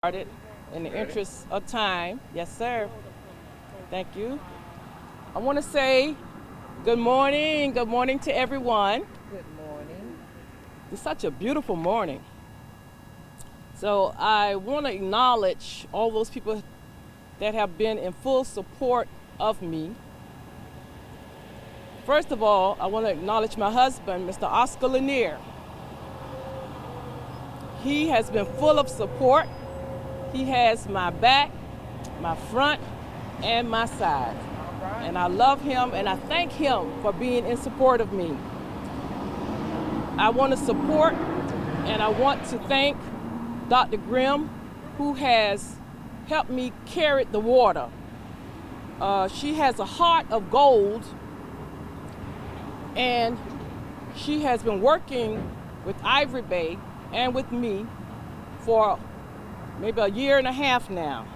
Started in the interest of time. Yes, sir. Thank you. I want to say good morning to everyone. Good morning. It's such a beautiful morning. So I want to acknowledge all those people that have been in full support of me. First of all, I want to acknowledge my husband, Mr. Oscar Lanier. He has been full of support. He has my back, my front, and my side. And I love him and I thank him for being in support of me. I want to support and I want to thank Dr. Grimm, who has helped me carry the water. She has a heart of gold, and she has been working with Ivory Bay and with me for maybe a year and a half now.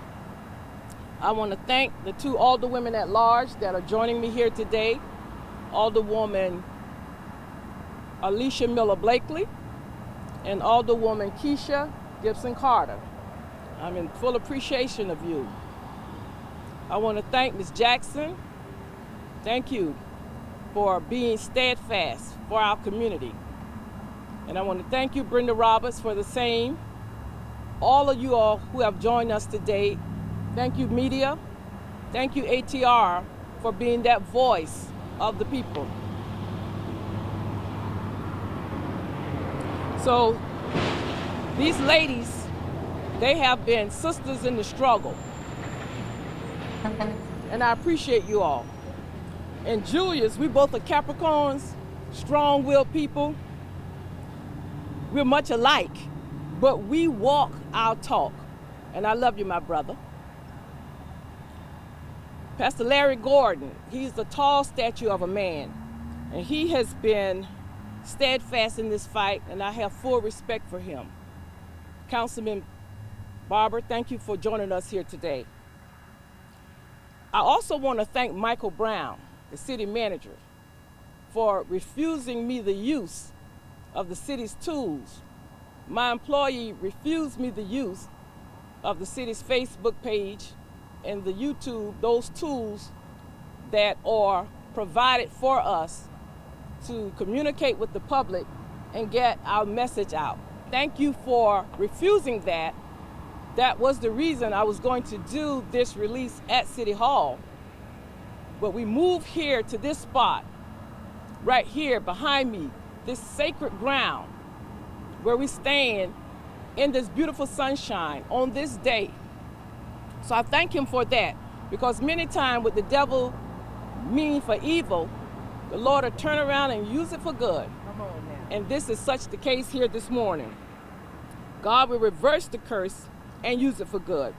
I want to thank the two alderwomen at large that are joining me here today, Alderwoman Alicia Miller Blakely and Alderwoman Keisha Gibson Carter. I'm in full appreciation of you. I want to thank Ms. Jackson. Thank you for being steadfast for our community. And I want to thank you, Brenda Roberts, for the same. All of you all who have joined us today, thank you, media. Thank you, ATR, for being that voice of the people. So these ladies, they have been sisters in the struggle. And I appreciate you all. And Julius, we both are Capricorns, strong-willed people. We're much alike, but we walk our talk. And I love you, my brother. Pastor Larry Gordon, he's a tall statue of a man. And he has been steadfast in this fight, and I have full respect for him. Councilman Barber, thank you for joining us here today. I also want to thank Michael Brown, the city manager, for refusing me the use of the city's tools. My employee refused me the use of the city's Facebook page and the YouTube, those tools that are provided for us to communicate with the public and get our message out. Thank you for refusing that. That was the reason I was going to do this release at City Hall. But we moved here to this spot, right here behind me, this sacred ground where we stand in this beautiful sunshine on this day. So I thank him for that, because many times with the devil mean for evil, the Lord will turn around and use it for good. Come on now. And this is such the case here this morning. God will reverse the curse and use it for good.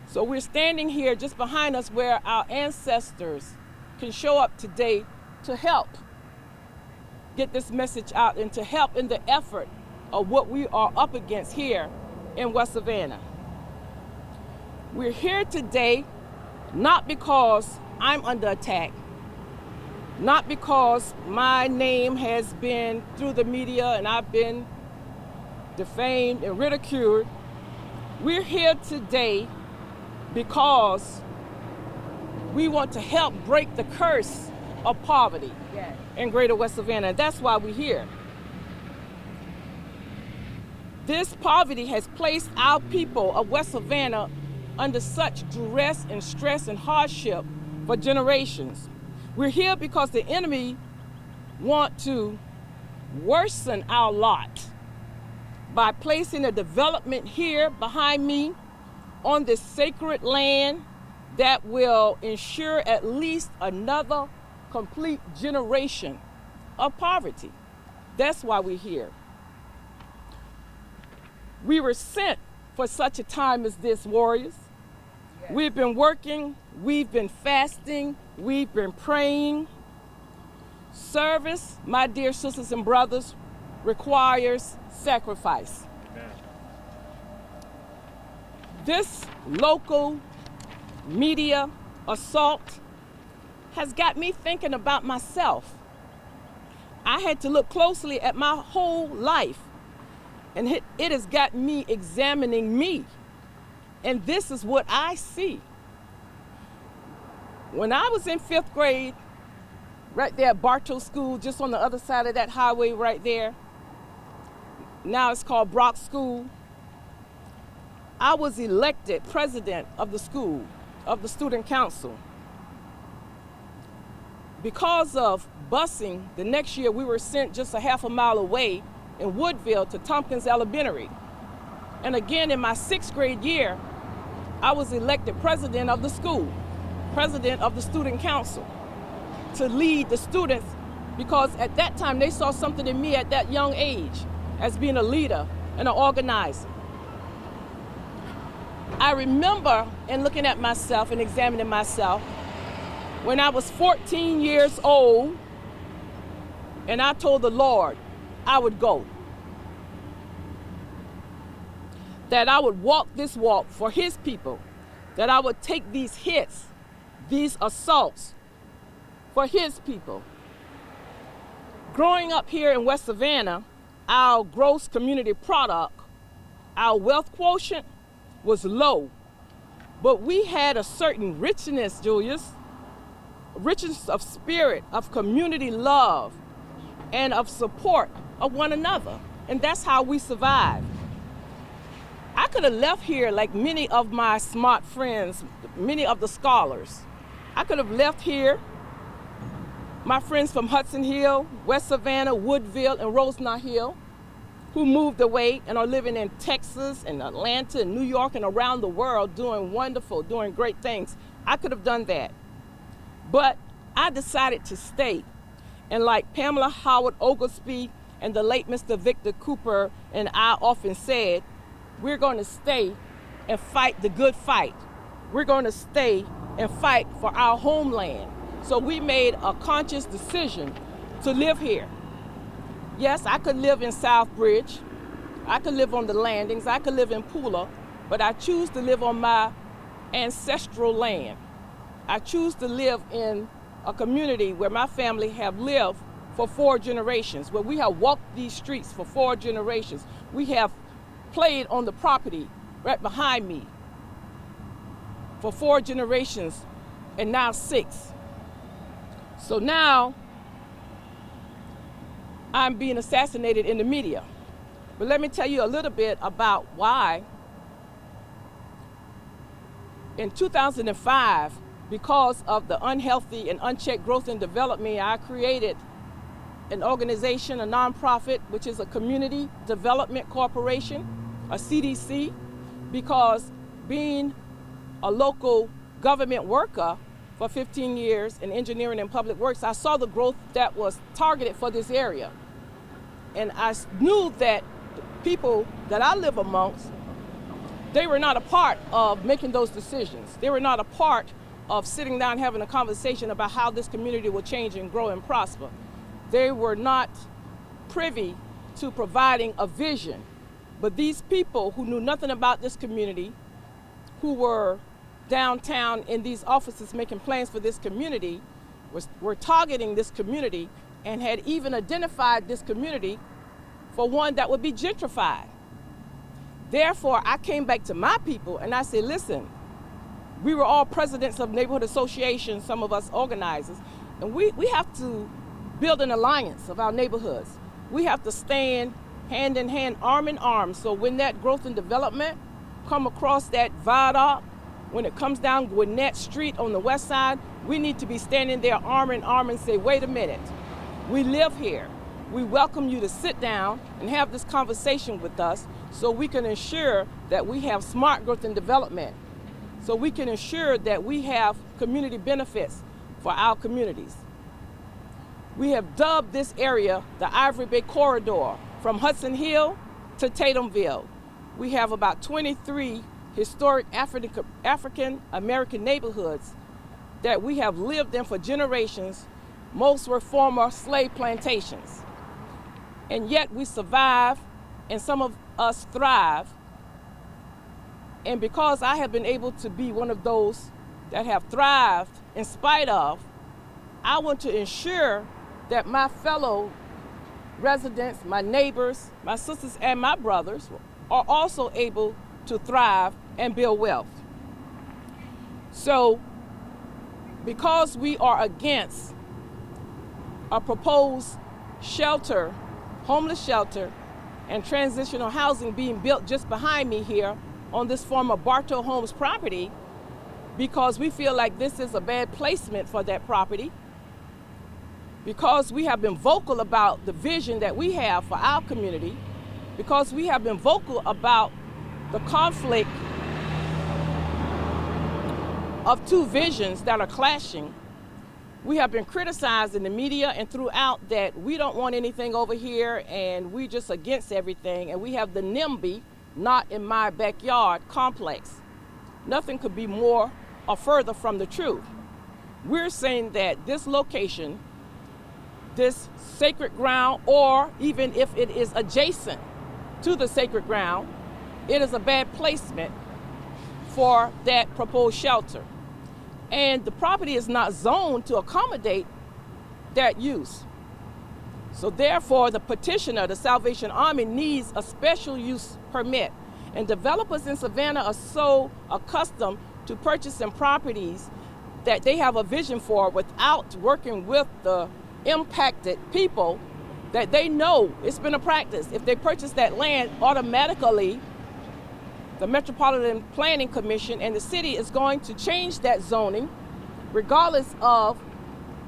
So we're standing here just behind us where our ancestors can show up today to help get this message out and to help in the effort of what we are up against here in West Savannah. We're here today not because I'm under attack, not because my name has been through the media and I've been defamed and ridiculed. We're here today because we want to help break the curse of poverty in Greater West Savannah. And that's why we're here. This poverty has placed our people of West Savannah under such duress and stress and hardship for generations. We're here because the enemy want to worsen our lot by placing a development here behind me on this sacred land that will ensure at least another complete generation of poverty. That's why we're here. We were sent for such a time as this, warriors. Yes. We've been working, we've been fasting, we've been praying. Service, my dear sisters and brothers, requires sacrifice. Amen. This local media assault has got me thinking about myself. I had to look closely at my whole life And it has got me examining me. And this is what I see. When I was in 5th grade, right there at Bartow School, just on the other side of that highway right there, now it's called Brock School, I was elected president of the school, of the student council. Because of busing, the next year we were sent just a half a mile away in Woodville to Tompkins Elementary. And again, in my 6th grade year, I was elected president of the school, president of the student council, to lead the students, because at that time they saw something in me at that young age as being a leader and an organizer. I remember in looking at myself and examining myself when I was 14 years old, and I told the Lord I would go, that I would walk this walk for his people, that I would take these hits, these assaults for his people. Growing up here in West Savannah, our gross community product, our wealth quotient was low, but we had a certain richness, Julius, richness of spirit, of community love, and of support of one another. And that's how we survived. I could have left here like many of my smart friends, many of the scholars. I could have left here, my friends from Hudson Hill, West Savannah, Woodville, and Rosemont Hill, who moved away and are living in Texas and Atlanta and New York and around the world doing wonderful, doing great things. I could have done that. But I decided to stay. And like Pamela Howard Oglesby and the late Mr. Victor Cooper and I often said, we're going to stay and fight the good fight. We're going to stay and fight for our homeland. So we made a conscious decision to live here. Yes, I could live in Southbridge. I could live on the landings. I could live in Pula, but I choose to live on my ancestral land. I choose to live in a community where my family have lived for 4 generations, where we have walked these streets for 4 generations. We have played on the property right behind me for 4 generations and now 6. So now I'm being assassinated in the media. But let me tell you a little bit about why. In 2005, because of the unhealthy and unchecked growth and development, I created an organization, a nonprofit, which is a community development corporation, a CDC, because being a local government worker for 15 years in engineering and public works, I saw the growth that was targeted for this area. And I knew that the people that I live amongst, they were not a part of making those decisions. They were not a part of sitting down having a conversation about how this community will change and grow and prosper. They were not privy to providing a vision. But these people who knew nothing about this community, who were downtown in these offices making plans for this community, were targeting this community and had even identified this community for one that would be gentrified. Therefore, I came back to my people and I said, listen, we were all presidents of neighborhood associations, some of us organizers, and we have to build an alliance of our neighborhoods. We have to stand hand in hand, arm in arm, so when that growth and development come across that viaduct, when it comes down Gwinnett Street on the west side, we need to be standing there arm in arm and say, wait a minute, we live here. We welcome you to sit down and have this conversation with us so we can ensure that we have smart growth and development, so we can ensure that we have community benefits for our communities. We have dubbed this area the Ivory Bay Corridor from Hudson Hill to Tatumville. We have about 23 historic African American neighborhoods that we have lived in for generations. Most were former slave plantations. And yet we survive, and some of us thrive. And because I have been able to be one of those that have thrived in spite of, I want to ensure that my fellow residents, my neighbors, my sisters, and my brothers are also able to thrive and build wealth. So, because we are against a proposed shelter, homeless shelter, and transitional housing being built just behind me here on this former Bartow Homes property, because we feel like this is a bad placement for that property, because we have been vocal about the vision that we have for our community, because we have been vocal about the conflict of two visions that are clashing. We have been criticized in the media and throughout that we don't want anything over here and we just against everything, and we have the NIMBY, not in my backyard complex. Nothing could be more or further from the truth. We're saying that this location, this sacred ground, or even if it is adjacent to the sacred ground, it is a bad placement for that proposed shelter. And the property is not zoned to accommodate that use. So therefore, the petitioner, the Salvation Army, needs a special use permit. And developers in Savannah are so accustomed to purchasing properties that they have a vision for without working with the impacted people, that they know it's been a practice. If they purchase that land, automatically the Metropolitan Planning Commission and the city is going to change that zoning regardless of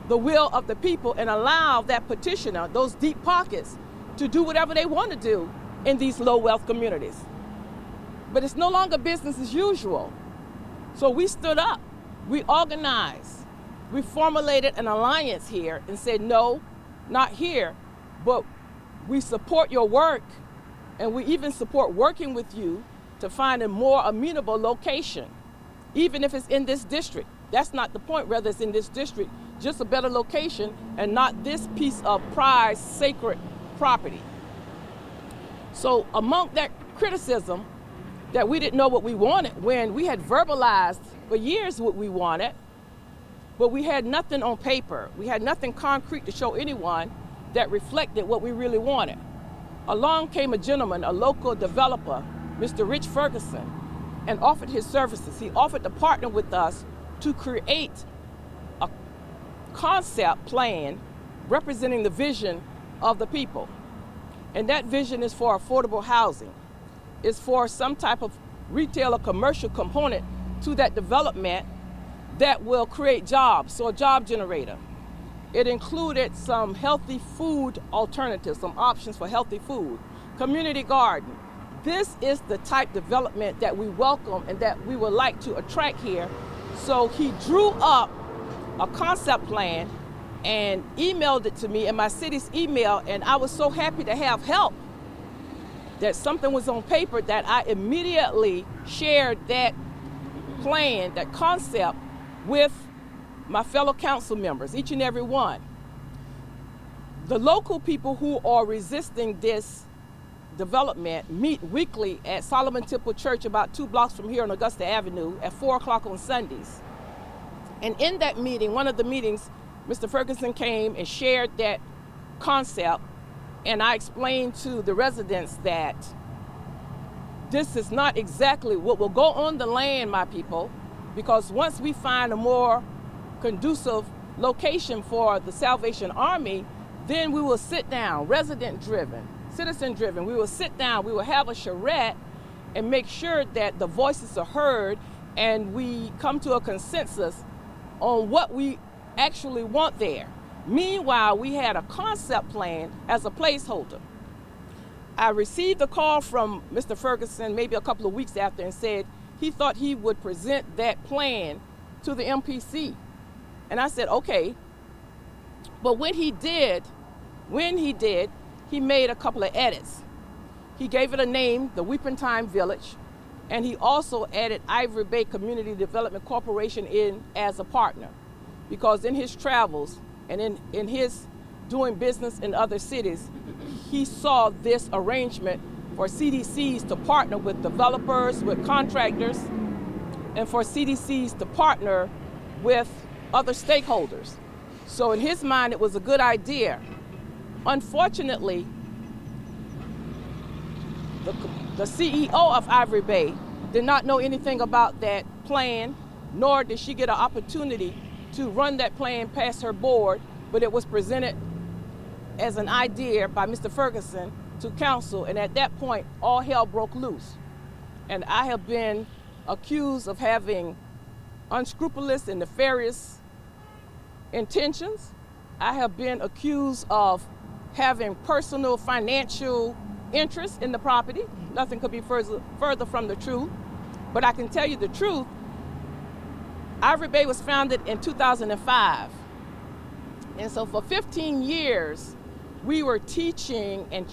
the will of the people, and allow that petitioner, those deep pockets, to do whatever they want to do in these low wealth communities. But it's no longer business as usual. So we stood up, we organized, we formulated an alliance here and said, no, not here, but we support your work, and we even support working with you to find a more amenable location, even if it's in this district. That's not the point, whether it's in this district, just a better location and not this piece of prized sacred property. So among that criticism that we didn't know what we wanted, when we had verbalized for years what we wanted, but we had nothing on paper. We had nothing concrete to show anyone that reflected what we really wanted. Along came a gentleman, a local developer, Mr. Rich Ferguson, and offered his services. He offered to partner with us to create a concept plan representing the vision of the people. And that vision is for affordable housing. It's for some type of retail or commercial component to that development that will create jobs, so a job generator. It included some healthy food alternatives, some options for healthy food, community garden. This is the type development that we welcome and that we would like to attract here. So he drew up a concept plan and emailed it to me in my city's email, and I was so happy to have help that something was on paper that I immediately shared that plan, that concept, with my fellow council members, each and every one. The local people who are resisting this development meet weekly at Solomon Temple Church about 2 blocks from here on Augusta Avenue at 4 o'clock on Sundays. And in that meeting, one of the meetings, Mr. Ferguson came and shared that concept, and I explained to the residents that this is not exactly what will go on the land, my people, because once we find a more conducive location for the Salvation Army, then we will sit down, resident-driven, citizen-driven. We will sit down, we will have a charrette and make sure that the voices are heard and we come to a consensus on what we actually want there. Meanwhile, we had a concept plan as a placeholder. I received a call from Mr. Ferguson maybe a couple of weeks after and said he thought he would present that plan to the MPC. And I said, okay. But when he did, he made a couple of edits. He gave it a name, the Weeping Time Village, and he also added Ivory Bay Community Development Corporation in as a partner, because in his travels and in his doing business in other cities, he saw this arrangement for CDCs to partner with developers, with contractors, and for CDCs to partner with other stakeholders. So in his mind, it was a good idea Unfortunately, the CEO of Ivory Bay did not know anything about that plan, nor did she get an opportunity to run that plan past her board, but it was presented as an idea by Mr. Ferguson to council, and at that point, all hell broke loose. And I have been accused of having unscrupulous and nefarious intentions. I have been accused of having personal financial interest in the property. Nothing could be further from the truth. But I can tell you the truth. Ivory Bay was founded in 2005. And so for 15 years, we were teaching and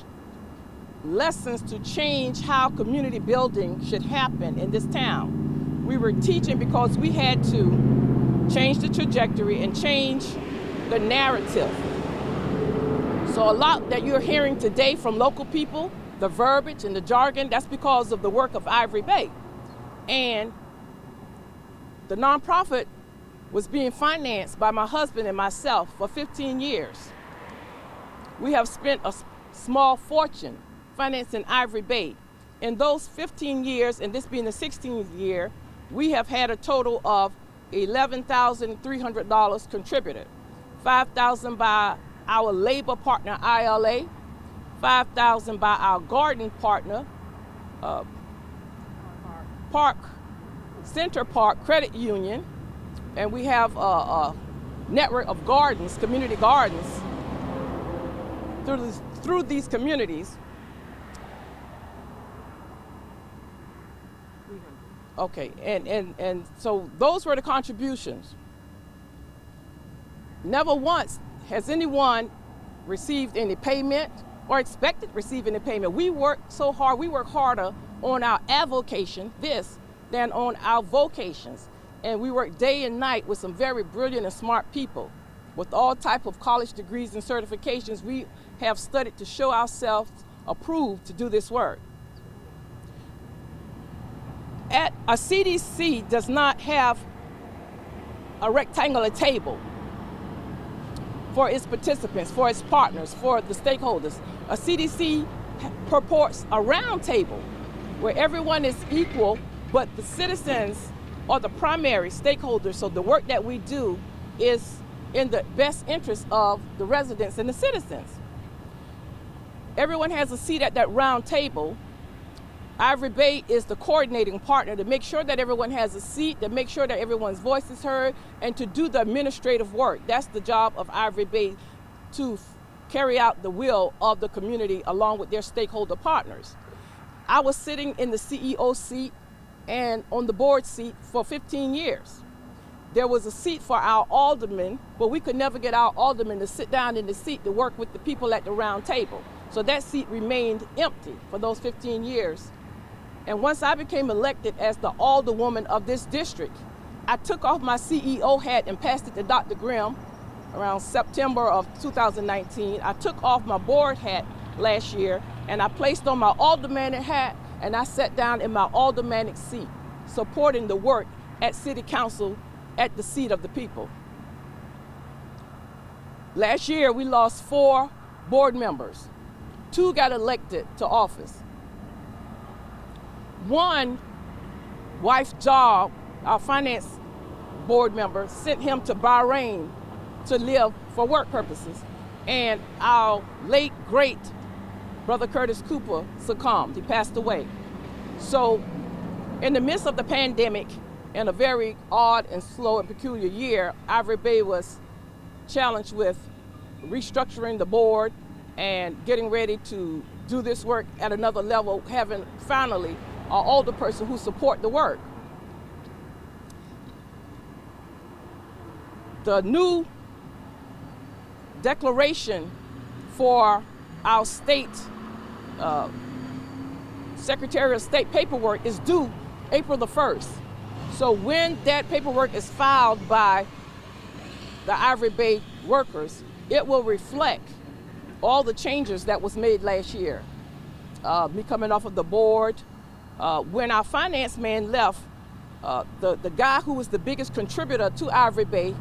lessons to change how community building should happen in this town. We were teaching because we had to change the trajectory and change the narrative. So a lot that you're hearing today from local people, the verbiage and the jargon, that's because of the work of Ivory Bay. And the nonprofit was being financed by my husband and myself for 15 years. We have spent a small fortune financing Ivory Bay. In those 15 years, and this being the 16th year, we have had a total of $11,300 contributed. $5,000 by our labor partner, ILA, $5,000 by our garden partner, Center Park Credit Union, and we have a network of gardens, community gardens, through these communities. Okay, and so those were the contributions. Never once has anyone received any payment or expected to receive any payment. We work so hard, we work harder on our avocation, than on our vocations. And we work day and night with some very brilliant and smart people. With all type of college degrees and certifications, we have studied to show ourselves approved to do this work. A CDC does not have a rectangular table for its participants, for its partners, for the stakeholders. A CDC purports a round table where everyone is equal, but the citizens are the primary stakeholders. So the work that we do is in the best interest of the residents and the citizens. Everyone has a seat at that round table. Ivory Bay is the coordinating partner to make sure that everyone has a seat, to make sure that everyone's voice is heard, and to do the administrative work. That's the job of Ivory Bay, to carry out the will of the community along with their stakeholder partners. I was sitting in the CEO seat and on the board seat for 15 years. There was a seat for our aldermen, but we could never get our aldermen to sit down in the seat to work with the people at the round table. So that seat remained empty for those 15 years. And once I became elected as the Alderwoman of this district, I took off my CEO hat and passed it to Dr. Grimm around September of 2019. I took off my board hat last year and I placed on my aldermanic hat, and I sat down in my aldermanic seat, supporting the work at City Council at the seat of the people. Last year, we lost 4 board members. 2 got elected to office. One wife's job, our finance board member, sent him to Bahrain to live for work purposes. And our late, great Brother Curtis Cooper succumbed. He passed away. So in the midst of the pandemic, in a very odd and slow and peculiar year, Ivory Bay was challenged with restructuring the board and getting ready to do this work at another level, having finally an older person who support the work. The new declaration for our state Secretary of State paperwork is due April the 1st. So when that paperwork is filed by the Ivory Bay workers, it will reflect all the changes that was made last year. Me coming off of the board, when our finance man left, the guy who was the biggest contributor to Ivory Bay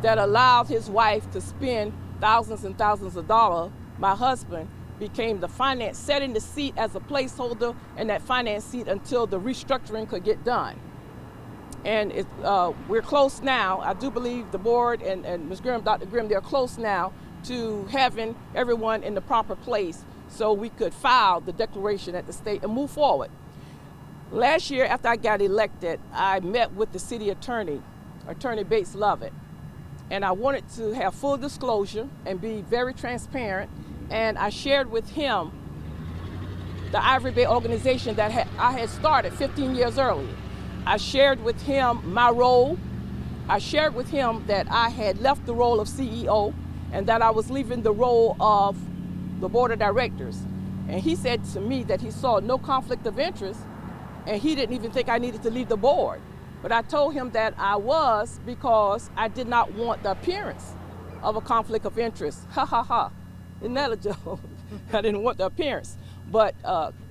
that allowed his wife to spend thousands and thousands of dollars my husband, became the finance, setting the seat as a placeholder in that finance seat until the restructuring could get done. And we're close now. I do believe the board and Ms. Grimm, Dr. Grimm, they're close now to having everyone in the proper place so we could file the declaration at the state and move forward. Last year, after I got elected, I met with the city attorney, Attorney Bates Lovett, and I wanted to have full disclosure and be very transparent, and I shared with him the Ivory Bay organization that I had started 15 years earlier. I shared with him my role. I shared with him that I had left the role of CEO and that I was leaving the role of the board of directors. And he said to me that he saw no conflict of interest and he didn't even think I needed to leave the board. But I told him that I was because I did not want the appearance of a conflict of interest. Ha ha ha. Isn't that a joke? I didn't want the appearance. But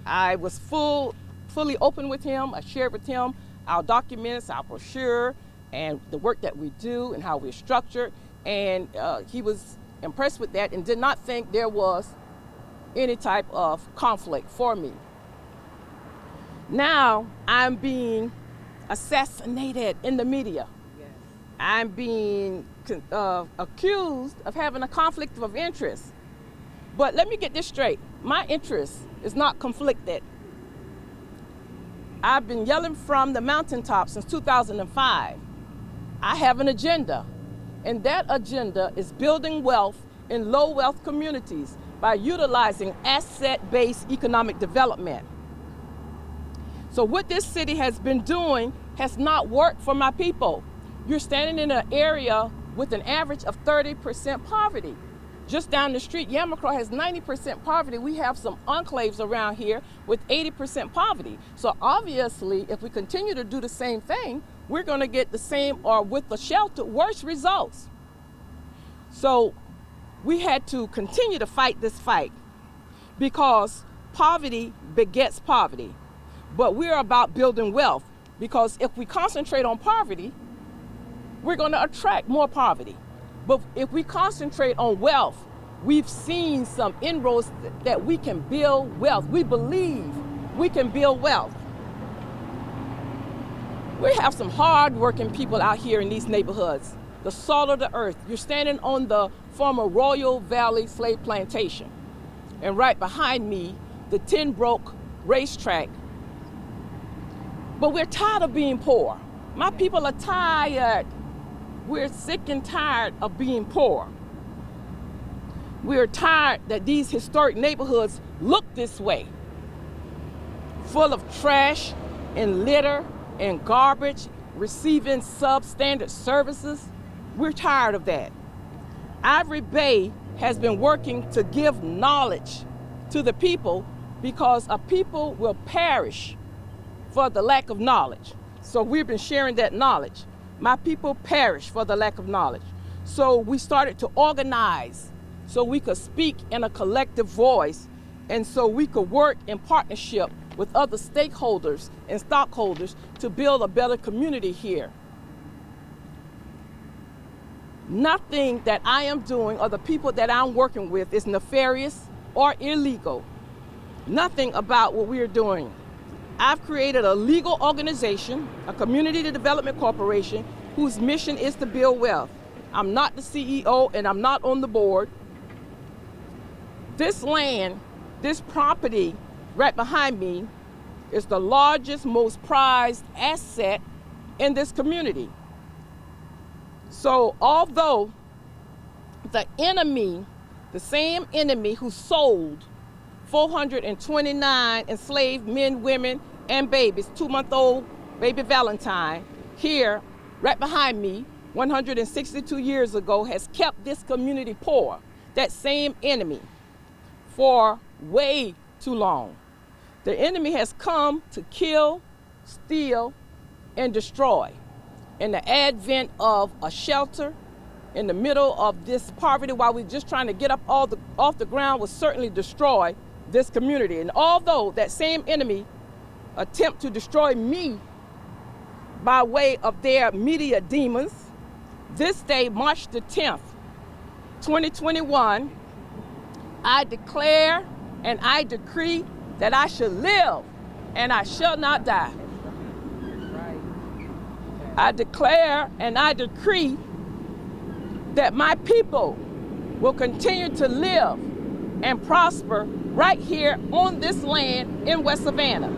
I was fully open with him. I shared with him our documents, our brochure, and the work that we do and how we're structured. And he was impressed with that and did not think there was any type of conflict for me. Now I'm being assassinated in the media. Yes. I'm being accused of having a conflict of interest. But let me get this straight. My interest is not conflicted. I've been yelling from the mountaintop since 2005. I have an agenda, and that agenda is building wealth in low-wealth communities by utilizing asset-based economic development. So what this city has been doing has not worked for my people. You're standing in an area with an average of 30% poverty. Just down the street, Yamacraw has 90% poverty. We have some enclaves around here with 80% poverty. So obviously, if we continue to do the same thing, we're going to get the same, or with the shelter, worse results. So we had to continue to fight this fight because poverty begets poverty. But we're about building wealth because if we concentrate on poverty, we're going to attract more poverty. But if we concentrate on wealth, we've seen some inroads that we can build wealth. We believe we can build wealth. We have some hard-working people out here in these neighborhoods, the salt of the earth. You're standing on the former Royal Valley slave plantation. And right behind me, the Tin Broke racetrack. But we're tired of being poor. My people are tired. We're sick and tired of being poor. We're tired that these historic neighborhoods look this way, full of trash and litter and garbage, receiving substandard services. We're tired of that. Ivory Bay has been working to give knowledge to the people because a people will perish for the lack of knowledge. So we've been sharing that knowledge. My people perish for the lack of knowledge. So we started to organize so we could speak in a collective voice and so we could work in partnership with other stakeholders and stockholders to build a better community here. Nothing that I am doing or the people that I'm working with is nefarious or illegal. Nothing about what we are doing. I've created a legal organization, a community development corporation, whose mission is to build wealth. I'm not the CEO and I'm not on the board. This land, this property right behind me is the largest, most prized asset in this community. So although the enemy, the same enemy who sold 429 enslaved men, women, and babies, 2-month-old baby Valentine, here, right behind me, 162 years ago, has kept this community poor, that same enemy, for way too long. The enemy has come to kill, steal, and destroy. In the advent of a shelter, in the middle of this poverty, while we're just trying to get up off the ground, will certainly destroy this community. And although that same enemy attempt to destroy me by way of their media demons, this day, March the 10th, 2021, I declare and I decree that I shall live and I shall not die. Right. I declare and I decree that my people will continue to live and prosper right here on this land in West Savannah.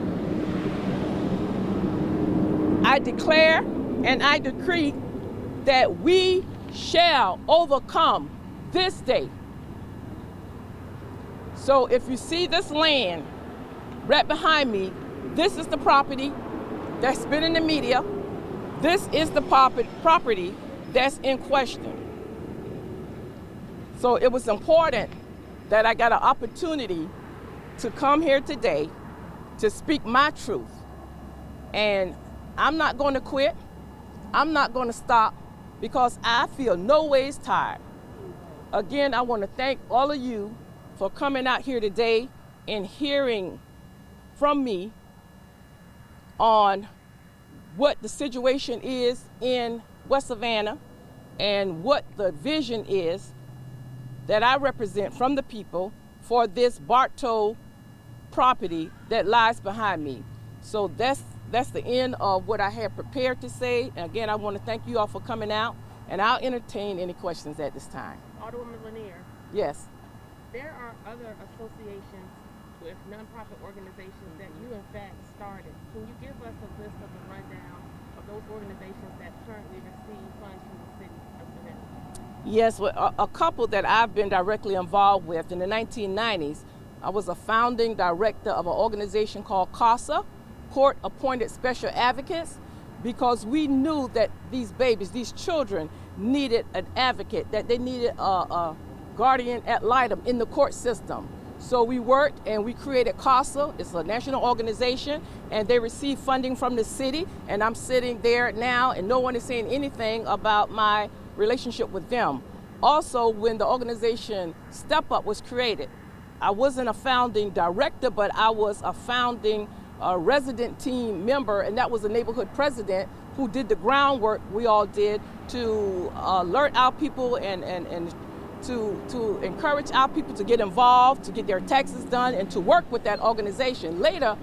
I declare and I decree that we shall overcome this day. So if you see this land right behind me, this is the property that's been in the media. This is the property that's in question. So it was important that I got an opportunity to come here today to speak my truth. And I'm not going to quit. I'm not going to stop because I feel no ways tired. Again, I want to thank all of you for coming out here today and hearing from me on what the situation is in West Savannah and what the vision is that I represent from the people for this Bartow property that lies behind me. So that's the end of what I have prepared to say. And again, I want to thank you all for coming out, and I'll entertain any questions at this time. Alderwoman Lanier, Yes. there are other associations with nonprofit organizations that you in fact started. Can you give us a list of the rundown of those organizations that currently receive funds from the city of Savannah? Yes, well, a couple that I've been directly involved with. In the 1990s, I was a founding director of an organization called CASA, Court Appointed Special Advocates, because we knew that these babies, these children, needed an advocate, that they needed a guardian ad litem in the court system. So we worked and we created CASA. It's a national organization, and they receive funding from the city, and I'm sitting there now and no one is saying anything about my relationship with them. Also, when the organization Step Up was created, I wasn't a founding director, but I was a founding resident team member, and that was a neighborhood president who did the groundwork we all did to alert our people and to encourage our people to get involved, to get their taxes done, and to work with that organization. Later,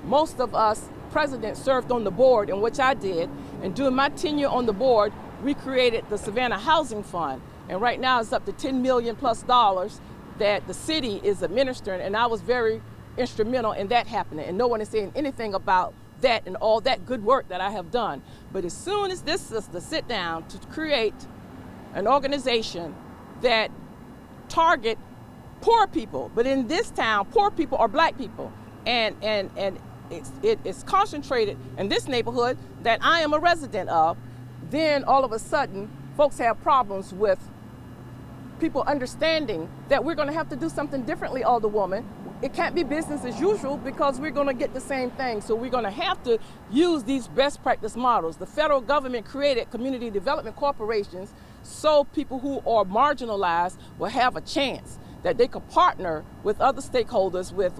most of us presidents served on the board, in which I did, and during my tenure on the board, we created the Savannah Housing Fund, and right now it's up to $10 million plus that the city is administering, and I was very instrumental in that happening, and no one is saying anything about that and all that good work that I have done. But as soon as this sister sit down to create an organization that target poor people, but in this town, poor people are black people, and it's concentrated in this neighborhood that I am a resident of, then all of a sudden, folks have problems with people understanding that we're going to have to do something differently, Alderwoman. It can't be business as usual because we're going to get the same thing. So we're going to have to use these best practice models. The federal government created community development corporations so people who are marginalized will have a chance, that they could partner with other stakeholders, with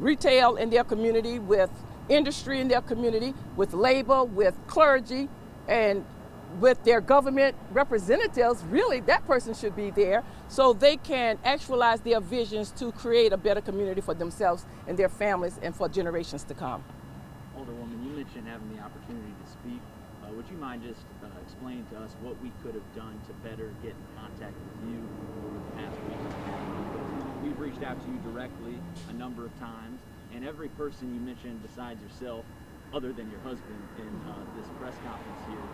retail in their community, with industry in their community, with labor, with clergy, and with their government representatives. Really, that person should be there so they can actualize their visions to create a better community for themselves and their families and for generations to come. Alderwoman, you mentioned having the opportunity to speak. Would you mind just explaining to us what we could have done to better get in contact with you over the past week? We've reached out to you directly a number of times, and every person you mentioned besides yourself, other than your husband in this press conference here,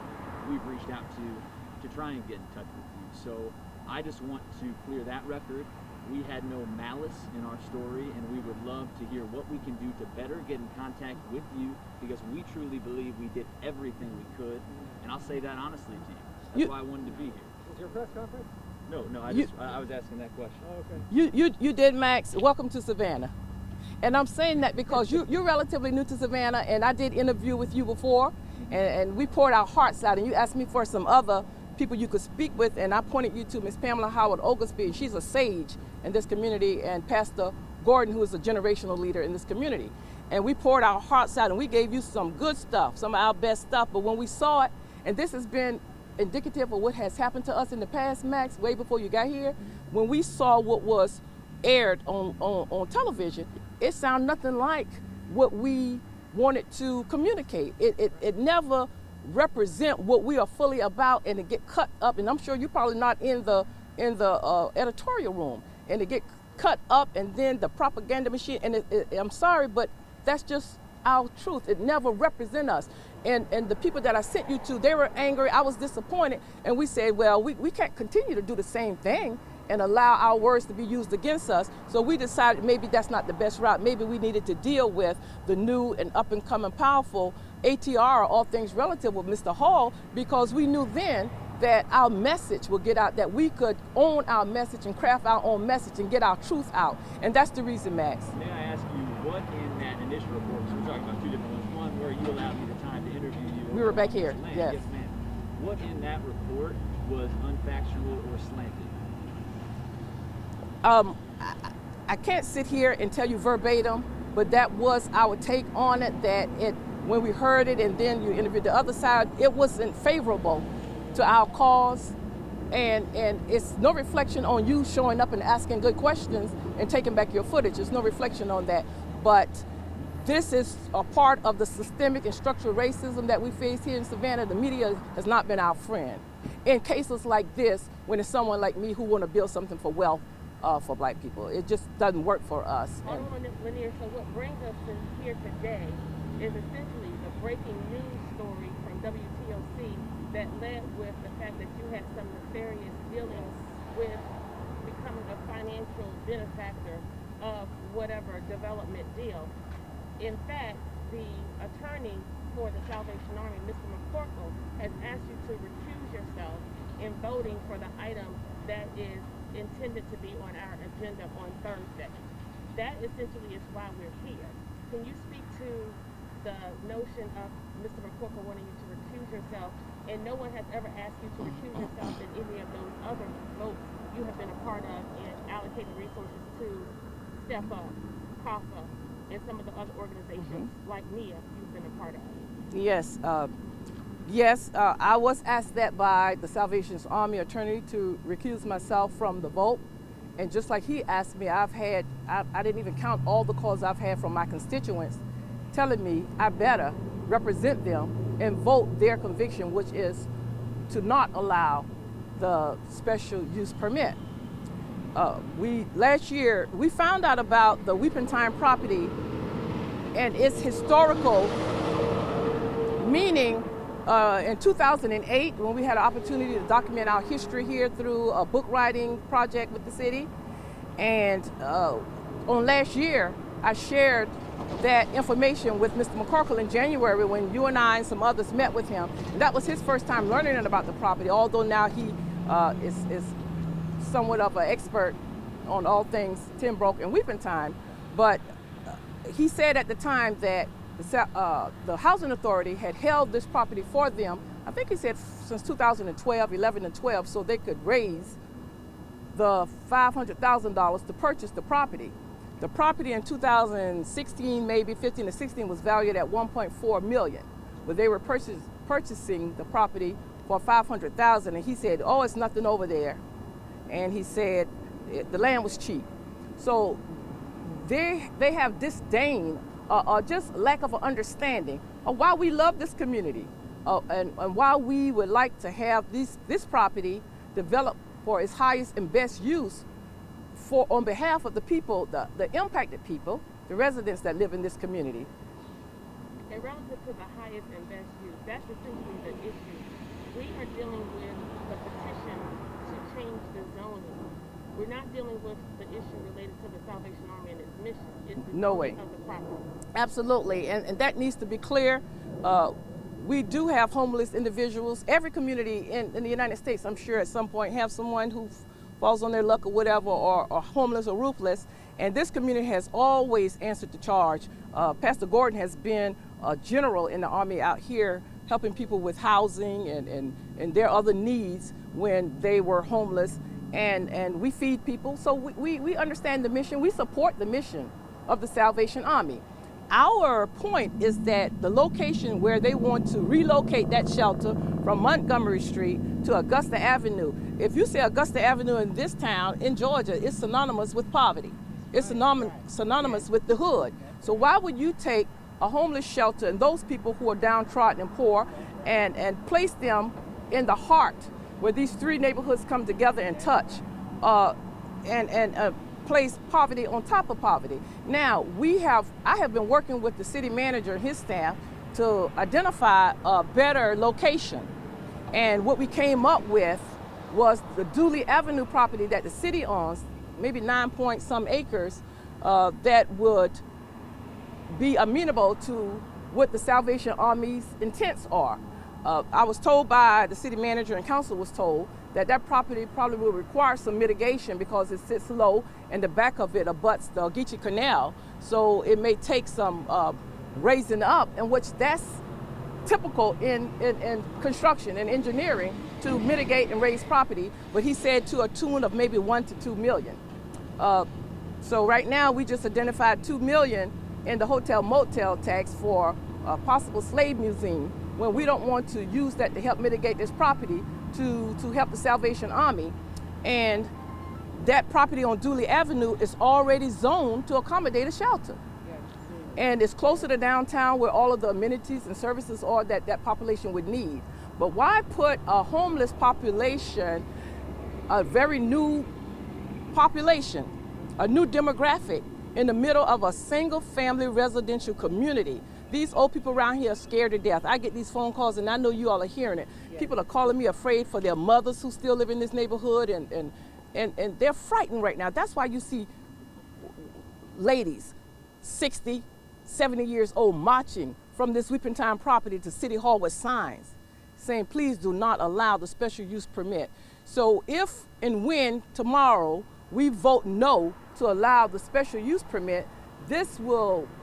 we've reached out to try and get in touch with you. So I just want to clear that record. We had no malice in our story, and we would love to hear what we can do to better get in contact with you, because we truly believe we did everything we could, and I'll say that honestly to you. That's why I wanted to be here. Was your press conference? No, I was asking that question. Oh, okay. You did, Max. Welcome to Savannah. And I'm saying that because you're relatively new to Savannah, and I did interview with you before, and we poured our hearts out, and you asked me for some other people you could speak with, and I pointed you to Miss Pamela Howard Oglesby. She's a sage in this community, and Pastor Gordon, who is a generational leader in this community. And we poured our hearts out, and we gave you some good stuff, some of our best stuff. But when we saw it, and this has been indicative of what has happened to us in the past, Max, way before you got here, when we saw what was aired on television, it sounded nothing like what we wanted to communicate. It never represent what we are fully about, and to get cut up. And I'm sure you're probably not in the editorial room, and to get cut up, and then the propaganda machine. And I'm sorry, but that's just our truth. It never represent us. And the people that I sent you to, they were angry. I was disappointed, and we said, well, we can't continue to do the same thing and allow our words to be used against us. So we decided maybe that's not the best route. Maybe we needed to deal with the new and up and coming powerful ATR, all things relative, with Mr. Hall, because we knew then that our message would get out, that we could own our message and craft our own message and get our truth out. And that's the reason, Max. May I ask you, what in that initial report, so we're talking about two different ones, one where you allowed me the time to interview you. We were back here, yes. yes. Yes, ma'am. What in that report was unfactual or slanted? I can't sit here and tell you verbatim, but that was our take on it, that when we heard it and then you interviewed the other side, it wasn't favorable to our cause, and it's no reflection on you showing up and asking good questions and taking back your footage. There's no reflection on that, but this is a part of the systemic and structural racism that we face here in Savannah. The media has not been our friend. In cases like this, when it's someone like me who want to build something for wealth for Black people, it just doesn't work for us. Alderwoman Lanier, so what brings us to here today is essentially the breaking news story from WTOC that led with the fact that you had some nefarious dealings with becoming a financial benefactor of whatever development deal. In fact, the attorney for the Salvation Army, Mr. McCorkle, has asked you to recuse yourself in voting for the item that is intended to be on our agenda on Thursday. That essentially is why we're here. Can you speak to the notion of Mr. McCorkle wanting you to recuse yourself, and no one has ever asked you to recuse yourself in any of those other votes you have been a part of in allocating resources to Step Up, CASA, and some of the other organizations like NIA you've been a part of? Yes. I was asked that by the Salvation Army attorney to recuse myself from the vote. And just like he asked me, I didn't even count all the calls I've had from my constituents telling me I better represent them and vote their conviction, which is to not allow the special use permit. Last year, we found out about the Weeping Time property and its historical meaning in 2008, when we had an opportunity to document our history here through a book writing project with the city. And on last year, I shared that information with Mr. McCorkle in January when you and I and some others met with him. And that was his first time learning about the property, although now he is somewhat of an expert on all things Timbroke and Weeping Time. But he said at the time that the Housing Authority had held this property for them, I think he said since 2012, 11 and 12, so they could raise the $500,000 to purchase the property. The property in 2016, maybe 15 to 16, was valued at $1.4 million, but they were purchasing the property for $500,000, and he said, oh, it's nothing over there. And he said the land was cheap. So they have disdain or just lack of an understanding of why we love this community and why we would like to have this property developed for its highest and best use on behalf of the people, the impacted people, the residents that live in this community. And relative to the highest and best use, that's essentially the issue. We are dealing with the petition to change the zoning. We're not dealing with the issue related to the Salvation Army and its mission. It's the zoning of the property. Absolutely, and that needs to be clear. We do have homeless individuals. Every community in the United States, I'm sure at some point, have someone who falls on their luck or whatever, or homeless or roofless. And this community has always answered the charge. Pastor Gordon has been a general in the Army out here helping people with housing and their other needs when they were homeless. And we feed people, so we understand the mission. We support the mission of the Salvation Army. our point is that the location where they want to relocate that shelter from Montgomery Street to Augusta Avenue. If you say Augusta Avenue in this town, in Georgia, it's synonymous with poverty. It's synonymous with the hood. So why would you take a homeless shelter and those people who are downtrodden and poor and place them in the heart where these three neighborhoods come together and touch and place poverty on top of poverty? Now, I have been working with the city manager and his staff to identify a better location. And what we came up with was the Dooley Avenue property that the city owns, maybe 9 point some acres, that would be amenable to what the Salvation Army's intents are. I was told by the city manager and council was told that property probably will require some mitigation because it sits low and the back of it abuts the Ogeechee Canal. So it may take some raising up, in which that's typical in construction and engineering to mitigate and raise property. But he said to a tune of maybe 1 to 2 million. So right now we just identified 2 million in the hotel motel tax for a possible slave museum, when we don't want to use that to help mitigate this property to help the Salvation Army. And that property on Dooley Avenue is already zoned to accommodate a shelter. And it's closer to downtown where all of the amenities and services are that population would need. But why put a homeless population, a very new population, a new demographic, in the middle of a single family residential community? These old people around here are scared to death. I get these phone calls, and I know you all are hearing it. Yes. People are calling me afraid for their mothers who still live in this neighborhood, and they're frightened right now. That's why you see ladies 60, 70 years old marching from this Weeping Time property to City Hall with signs saying, please do not allow the special use permit. So if and when tomorrow we vote no to allow the special use permit,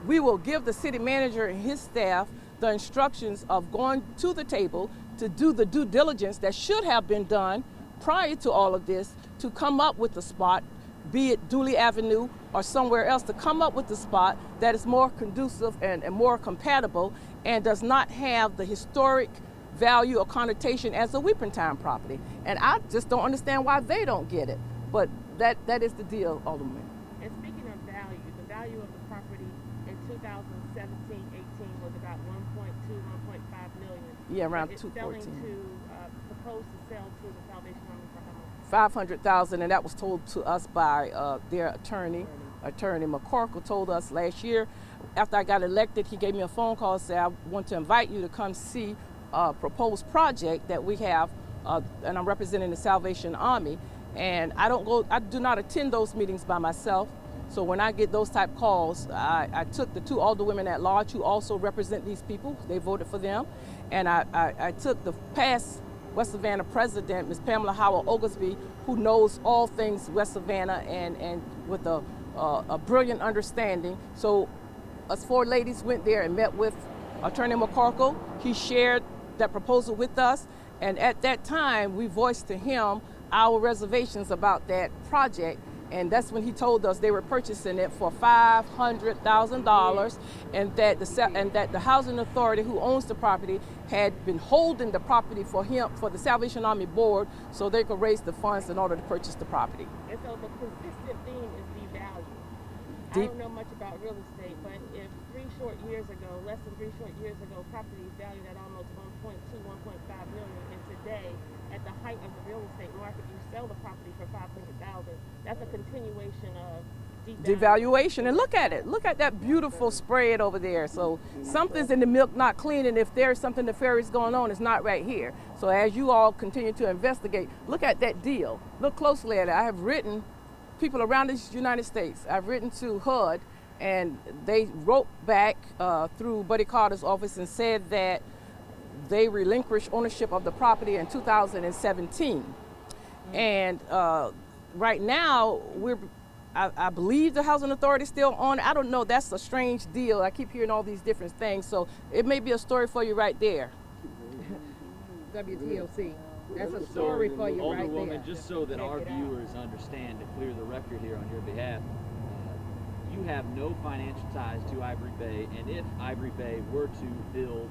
we will give the city manager and his staff the instructions of going to the table to do the due diligence that should have been done prior to all of this, to come up with a spot, be it Dooley Avenue or somewhere else, to come up with a spot that is more conducive and more compatible and does not have the historic value or connotation as a Weeping Time property. And I just don't understand why they don't get it. But that is the deal, Alderman. And speaking of value, the value of the property in 2017-18 was about 1.2, 1.5 million. Yeah, around 214. Proposed to sell to the Salvation Army for how much? 500,000, and that was told to us by their attorney McCorkle. Told us last year. After I got elected, he gave me a phone call and said, I want to invite you to come see a proposed project that we have, and I'm representing the Salvation Army. And I do not attend those meetings by myself. So when I get those type calls, I took the two alderwomen at large who also represent these people. They voted for them. And I took the past West Savannah president, Ms. Pamela Howell Oglesby, who knows all things West Savannah and with a brilliant understanding. So us four ladies went there and met with Attorney McCorkle. He shared that proposal with us. And at that time, we voiced to him our reservations about that project, and that's when he told us they were purchasing it for $500,000, and that the housing authority who owns the property had been holding the property for the Salvation Army board, so they could raise the funds in order to purchase the property. And so the consistent theme is the value. I don't know much about real estate, but if less than 3 short years ago, property is valued at almost 1.2, 1.5 million, and today, at the height of the real estate market, you sell the property for 500,000. That's a continuation of devaluation. And look at it. Look at that beautiful spread over there. So something's in the milk not clean, and if there's something nefarious going on, it's not right here. So as you all continue to investigate, look at that deal. Look closely at it. I have written people around the United States. I've written to HUD, and they wrote back through Buddy Carter's office and said that they relinquished ownership of the property in 2017. And right now, I believe the housing authority is still on. I don't know. That's a strange deal. I keep hearing all these different things. So it may be a story for you right there. WTOC. That's a story for you right there. Alderwoman, just so that our viewers understand, to clear the record here on your behalf, you you have no financial ties to Ivory Bay, and if Ivory Bay were to build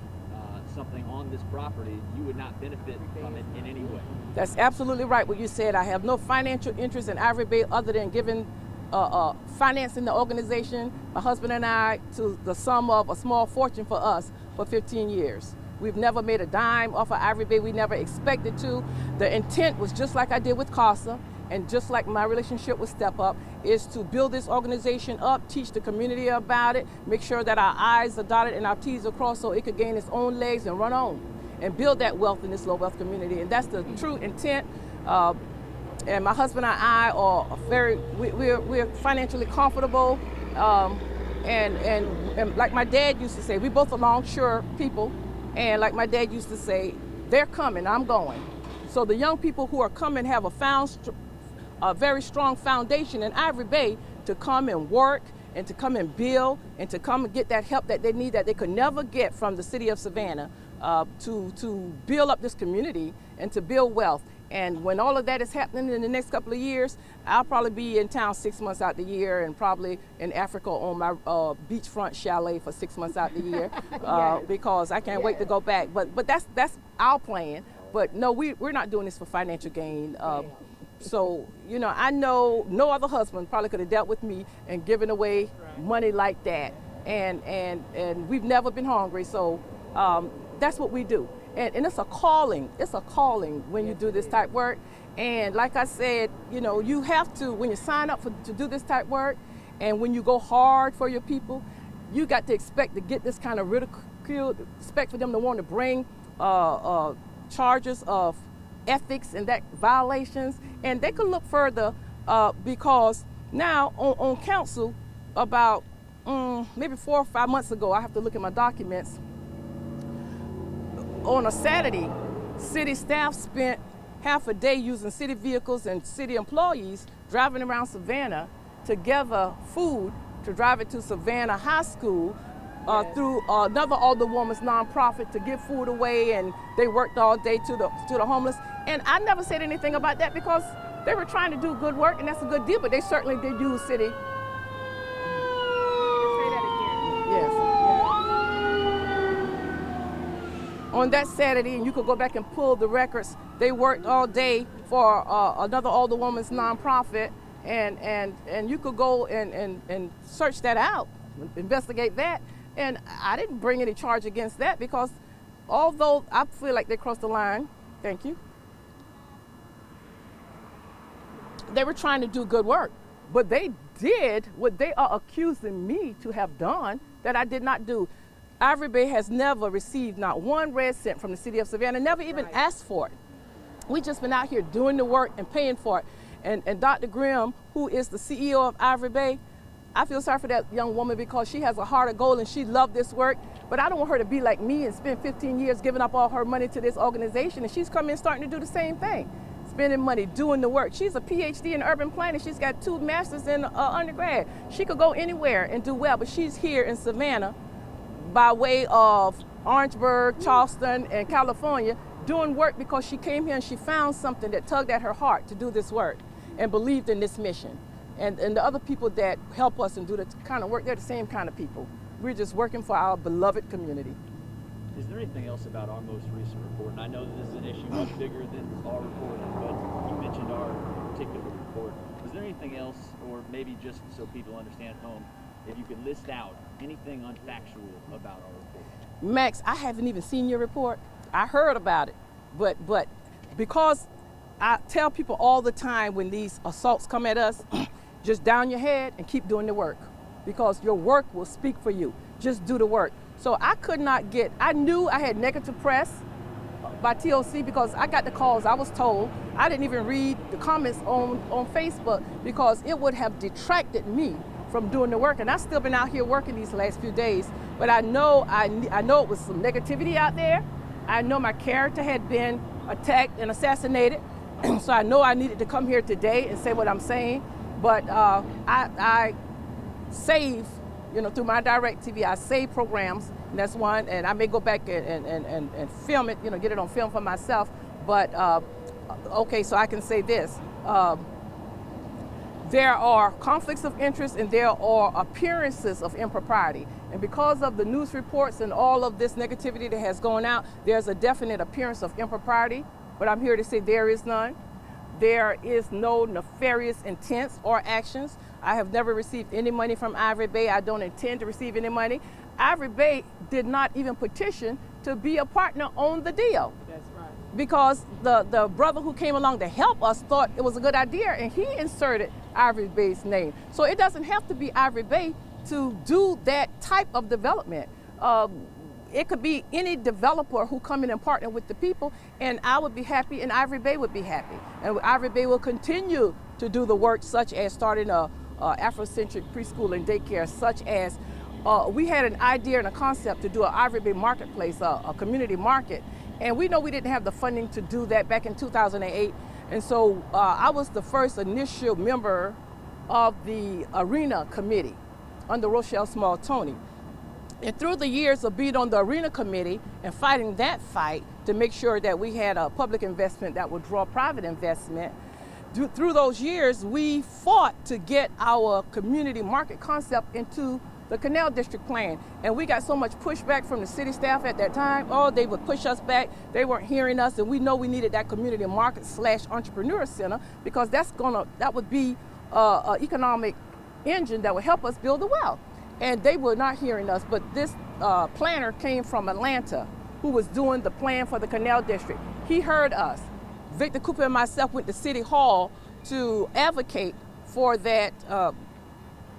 something on this property, you would not benefit from it in any way. That's absolutely right what you said. I have no financial interest in Ivory Bay other than giving financing the organization, my husband and I, to the sum of a small fortune for us for 15 years. We've never made a dime off of Ivory Bay. We never expected to. The intent was just like I did with CASA, and just like my relationship with Step Up, is to build this organization up, teach the community about it, make sure that our I's are dotted and our T's are crossed so it could gain its own legs and run on and build that wealth in this low wealth community. And that's the true intent. And my husband and I are we're financially comfortable. And like my dad used to say, we both are longshore people. And like my dad used to say, they're coming, I'm going. So the young people who are coming have a very strong foundation in Ivory Bay to come and work and to come and build and to come and get that help that they need that they could never get from the city of Savannah to build up this community and to build wealth. And when all of that is happening in the next couple of years, I'll probably be in town 6 months out the year and probably in Africa on my beachfront chalet for 6 months out the year because I can't wait to go back. But that's our plan. But no, we're not doing this for financial gain. So, you know, I know no other husband probably could have dealt with me and given away money like that. And we've never been hungry. So that's what we do. And it's a calling. It's a calling when you do this type work. And like I said, you know, you have to, when you sign up to do this type work and when you go hard for your people, you got to expect to get this kind of ridicule, expect for them to want to bring charges of ethics and that violations. And they could look further because now on council about maybe 4 or 5 months ago, I have to look at my documents, on a Saturday, city staff spent half a day using city vehicles and city employees driving around Savannah to gather food to drive it to Savannah High School through another Alderwoman's nonprofit to give food away, and they worked all day to the homeless. And I never said anything about that because they were trying to do good work, and that's a good deal, but they certainly did use city. Say that again. Yes. On that Saturday, and you could go back and pull the records, they worked all day for another Alderwoman's nonprofit, and you could go and search that out, investigate that. And I didn't bring any charge against that because although I feel like they crossed the line, thank you, they were trying to do good work. But they did what they are accusing me to have done that I did not do. Ivory Bay has never received not one red cent from the city of Savannah, never even asked for it. We just been out here doing the work and paying for it. And Dr. Grimm, who is the CEO of Ivory Bay, I feel sorry for that young woman because she has a heart of gold and she loved this work, but I don't want her to be like me and spend 15 years giving up all her money to this organization, and she's coming and starting to do the same thing, spending money, doing the work. She's a PhD in urban planning. She's got 2 masters in undergrad. She could go anywhere and do well, but she's here in Savannah by way of Orangeburg, Charleston, and California, doing work because she came here and she found something that tugged at her heart to do this work and believed in this mission. And the other people that help us and do the kind of work, they're the same kind of people. We're just working for our beloved community. Is there anything else about our most recent report? And I know that this is an issue much bigger than our report, but you mentioned our particular report. Is there anything else, or maybe just so people understand at home, if you could list out anything unfactual about our report? Max, I haven't even seen your report. I heard about it, but because I tell people all the time when these assaults come at us, just down your head and keep doing the work because your work will speak for you. Just do the work. So I could not I knew I had negative press by TOC because I got the calls. I was told. I didn't even read the comments on Facebook because it would have detracted me from doing the work. And I've still been out here working these last few days. But I know it was some negativity out there. I know my character had been attacked and assassinated. So I know I needed to come here today and say what I'm saying. But I save, through my direct TV, I save programs, and that's one, and I may go back and film it, get it on film for myself. But, okay, so I can say this. there are conflicts of interest and there are appearances of impropriety. And because of the news reports and all of this negativity that has gone out, there's a definite appearance of impropriety, but I'm here to say there is none. There is no nefarious intents or actions. I have never received any money from Ivory Bay. I don't intend to receive any money. Ivory Bay did not even petition to be a partner on the deal. That's right. Because the brother who came along to help us thought it was a good idea, and he inserted Ivory Bay's name. So it doesn't have to be Ivory Bay to do that type of development. It could be any developer who come in and partner with the people, and I would be happy and Ivory Bay would be happy. And Ivory Bay will continue to do the work such as starting a Afrocentric preschool and daycare, such as we had an idea and a concept to do an Ivory Bay marketplace, a community market. And we know we didn't have the funding to do that back in 2008. And so I was the first initial member of the Arena Committee under Rochelle Small-Toney. And through the years of being on the Arena Committee and fighting that fight to make sure that we had a public investment that would draw private investment, through those years, we fought to get our community market concept into the Canal District plan. And we got so much pushback from the city staff at that time. Oh, they would push us back. They weren't hearing us. And we know we needed that community market / entrepreneur center, because that would be an economic engine that would help us build the wealth. And they were not hearing us. But this planner came from Atlanta who was doing the plan for the Canal District. He heard us. Victor Cooper and myself went to City Hall to advocate for that,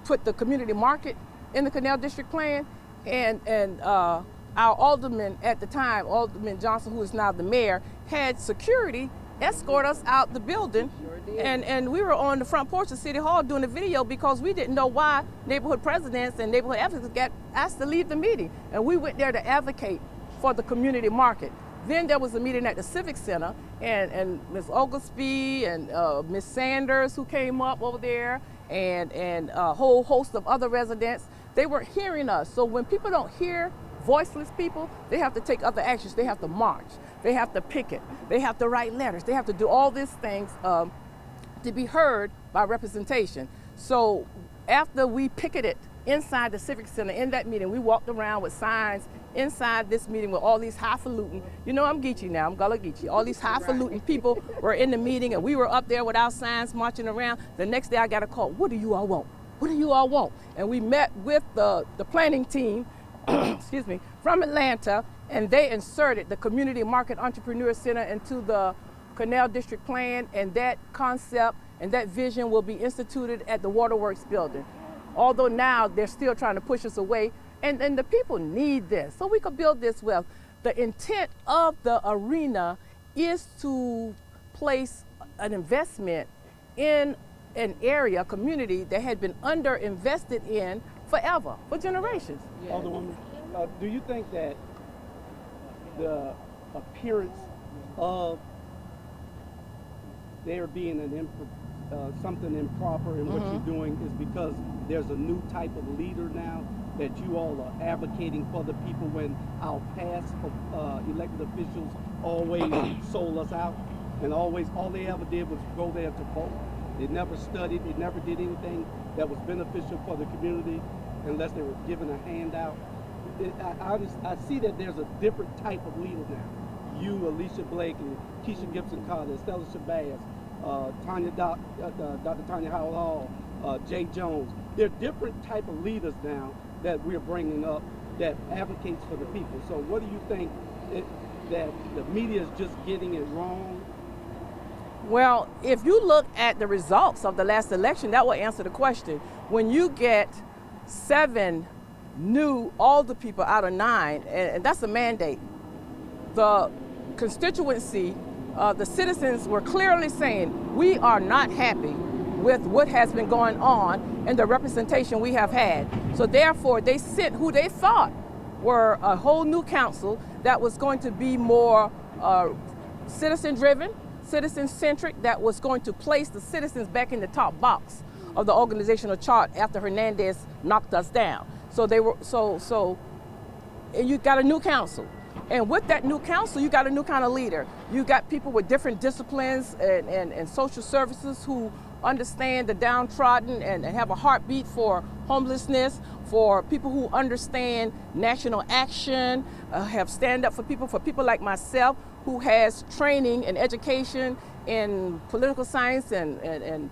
put the community market in the Canal District plan, and our alderman at the time, Alderman Johnson, who is now the mayor, had security escort us out the building. Sure did. And we were on the front porch of City Hall doing a video because we didn't know why neighborhood presidents and neighborhood advocates got asked to leave the meeting. And we went there to advocate for the community market. Then there was a meeting at the Civic Center, and Ms. Oglesby and Ms. Sanders, who came up over there, and a whole host of other residents. They weren't hearing us. So when people don't hear voiceless people, they have to take other actions. They have to march. They have to picket. They have to write letters. They have to do all these things to be heard by representation. So after we picketed inside the Civic Center in that meeting, we walked around with signs inside this meeting with all these highfalutin, you know, I'm Geechee now, I'm Gullah Geechee. All these highfalutin people were in the meeting, and we were up there with our signs marching around. The next day I got a call, what do you all want? What do you all want? And we met with the planning team, excuse me, from Atlanta, and they inserted the Community Market Entrepreneur Center into the Canal District plan, and that concept and that vision will be instituted at the Waterworks building. Although now they're still trying to push us away, and the people need this, so we could build this wealth. The intent of the arena is to place an investment in an area, a community that had been underinvested in forever, for generations. Yes. Alderwoman, do you think that the appearance of there being something improper in what you're doing is because there's a new type of leader now, that you all are advocating for the people, when our past elected officials always sold us out, and always all they ever did was go there to vote? They never studied, they never did anything that was beneficial for the community unless they were given a handout. I see that there's a different type of leader now. You, Alicia Blake, and Keisha Gibson Carter, Stella Shabazz, Dr. Tanya Howell Hall, Jay Jones. There are different type of leaders now that we're bringing up that advocates for the people. So what do you think that the media is just getting it wrong? Well, if you look at the results of the last election, that will answer the question. When you get 7 new alder people out of 9, and that's a mandate, the constituency, the citizens were clearly saying, we are not happy with what has been going on and the representation we have had. So therefore, they sent who they thought were a whole new council that was going to be more citizen-driven, citizen-centric, that was going to place the citizens back in the top box of the organizational chart after Hernandez knocked us down. So they were and you got a new council. And with that new council, you got a new kind of leader. You got people with different disciplines and social services who understand the downtrodden and have a heartbeat for homelessness, for people who understand national action, have stand up for people like myself who has training and education in political science and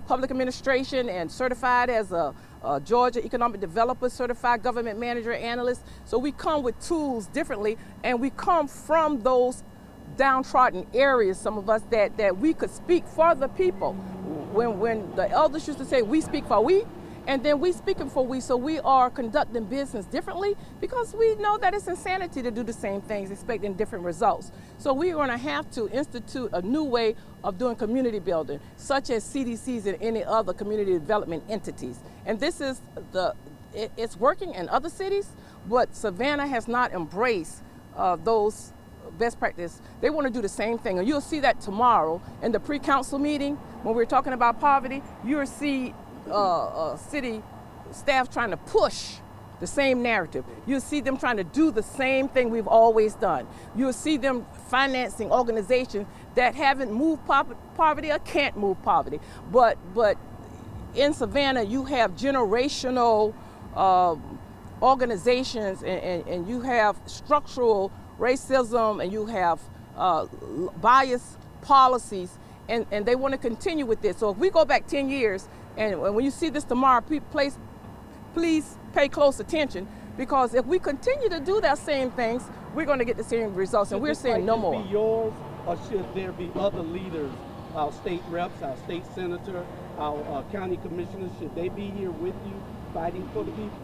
public administration and certified as a Georgia Economic Developer, certified government manager, analyst. So we come with tools differently, and we come from those downtrodden areas, some of us, that we could speak for the people. When the elders used to say, we speak for we, and then we speaking for we, so we are conducting business differently because we know that it's insanity to do the same things expecting different results. So we're going to have to institute a new way of doing community building, such as CDCs and any other community development entities. And this is it's working in other cities, but Savannah has not embraced those best practice. They want to do the same thing, and you'll see that tomorrow in the pre-council meeting when we're talking about poverty. You'll see city staff trying to push the same narrative. You'll see them trying to do the same thing we've always done. You'll see them financing organizations that haven't moved poverty or can't move poverty. But in Savannah, you have generational organizations, and you have structural racism, and you have biased policies, and they want to continue with this. So if we go back 10 years, and when you see this tomorrow, please pay close attention, because if we continue to do that same things, we're going to get the same results, and we're saying no more. Should this fight be yours, or should there be other leaders, our state reps, our state senator, our county commissioners? Should they be here with you fighting for the people?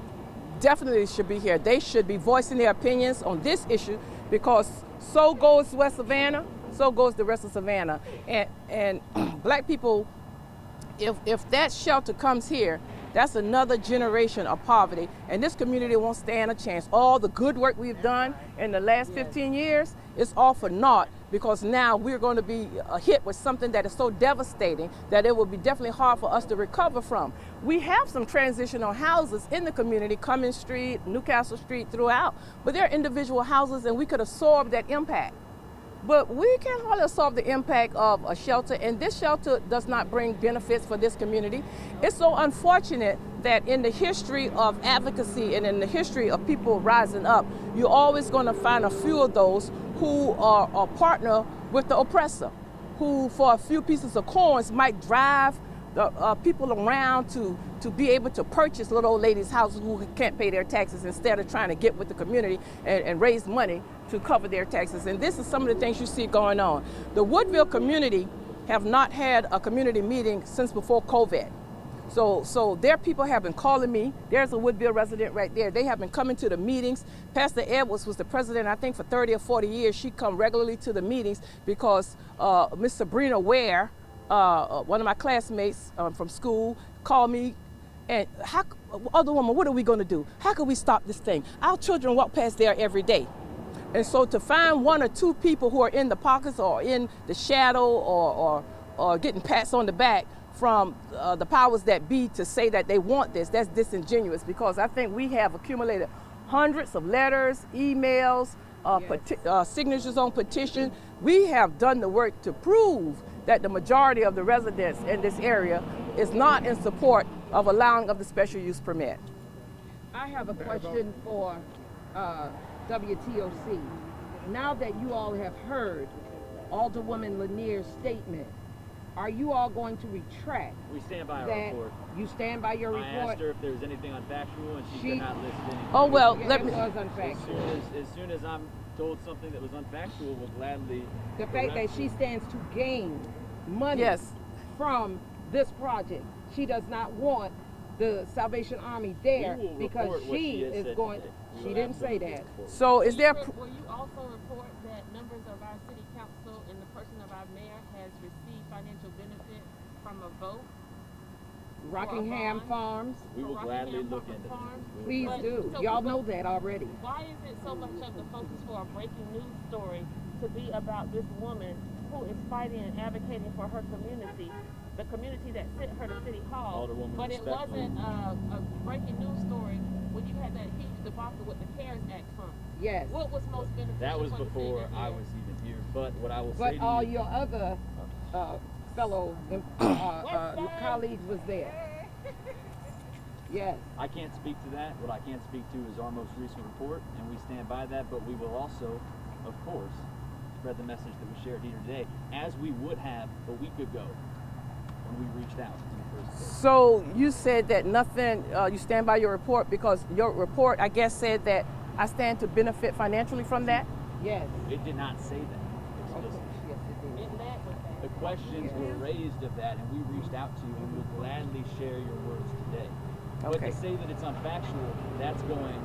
Definitely should be here. They should be voicing their opinions on this issue, because so goes West Savannah, so goes the rest of Savannah. And black people, if that shelter comes here, that's another generation of poverty, and this community won't stand a chance. All the good work we've done in the last 15 years is all for naught, because now we're going to be hit with something that is so devastating that it will be definitely hard for us to recover from. We have some transitional houses in the community, Cummins Street, Newcastle Street, throughout, but they're individual houses, and we could absorb that impact. But we can hardly absorb the impact of a shelter, and this shelter does not bring benefits for this community. It's so unfortunate that in the history of advocacy and in the history of people rising up, you're always going to find a few of those who are a partner with the oppressor, who for a few pieces of coins might drive the people around to be able to purchase little old ladies' houses who can't pay their taxes, instead of trying to get with the community and raise money to cover their taxes. And this is some of the things you see going on. The Woodville community have not had a community meeting since before COVID. So their people have been calling me. There's a Woodville resident right there. They have been coming to the meetings. Pastor Edwards was the president, I think, for 30 or 40 years. She come regularly to the meetings because Miss Sabrina Ware, one of my classmates from school, called me, and Alderwoman, what are we going to do? How can we stop this thing? Our children walk past there every day. And so to find one or two people who are in the pockets or in the shadow or getting pats on the back from the powers that be to say that they want this, that's disingenuous, because I think we have accumulated hundreds of letters, emails, signatures on petitions. We have done the work to prove that the majority of the residents in this area is not in support of allowing of the special use permit. I have a question for WTOC. Now that you all have heard Alderwoman Lanier's statement, are you all going to retract? We stand by our that report. You stand by your report? I asked her if there was anything unfactual, and she could not list anything. Oh, well, Yeah, let it me. was unfactual. As soon as I'm told something that was unfactual, we'll gladly. The fact that she stands to gain money Yes. from this project. She does not want the Salvation Army there We will because report what she has is said going. today. We She will didn't say absolutely that. report. So is there? Will you also report that members of our city council and the person of our mayor has received financial benefit from a vote? Rockingham Farms, We will gladly look into this. Farms? please But- do. so- Y'all know that already. Why is it so much of the focus for a breaking news story to be about this woman who is fighting and advocating for her community, the community that sent her to City Hall? Alderwoman, But it respectfully. wasn't a breaking news story when you had that huge debacle with the CARES Act fund. Yes. What was most beneficial? That was for the city before that I year? was even here. But what I will say But to all you, your other fellow colleagues was there. Yes. I can't speak to that. What I can speak to is our most recent report, and we stand by that, but we will also, of course, spread the message that we shared here today, as we would have a week ago when we reached out in the first place. So you said that nothing, you stand by your report because your report, I guess, said that I stand to benefit financially from that? Yes. It did not say that explicitly. Yes, it did. The questions were raised of that, and we reached out to you, and we'll gladly share your words today. But Okay. to say that it's unfactual, that's going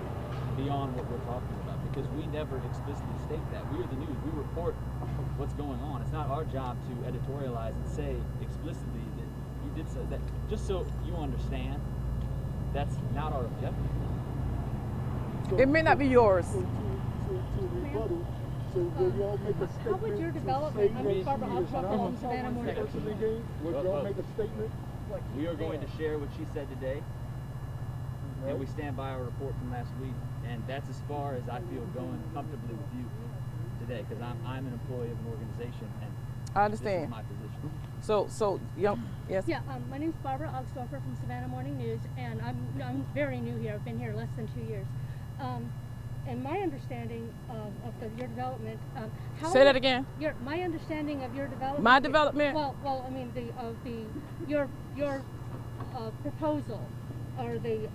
beyond what we're talking about, because we never explicitly state that. We are the news. We report what's going on. It's not our job to editorialize and say explicitly that you did say that. Just so you understand, that's not our objective. It may not be yours. So rebuttal, so will y'all make a statement? How would your to development, say I'm that Barbara she is Oswald not from Savannah Morning. personally engaged? Would y'all make a statement? We are going to share what she said today, and we stand by our report from last week, and that's as far as I feel going comfortably with you today, because I'm an employee of an organization, and I this is understand. my position. So young, yes? Yeah, my name's Barbara Ogsdorfer from Savannah Morning News, and I'm very new here. I've been here less than 2 years. And my understanding of your development, how Say that again. My understanding of your development. My development? Well, I mean your proposal or the.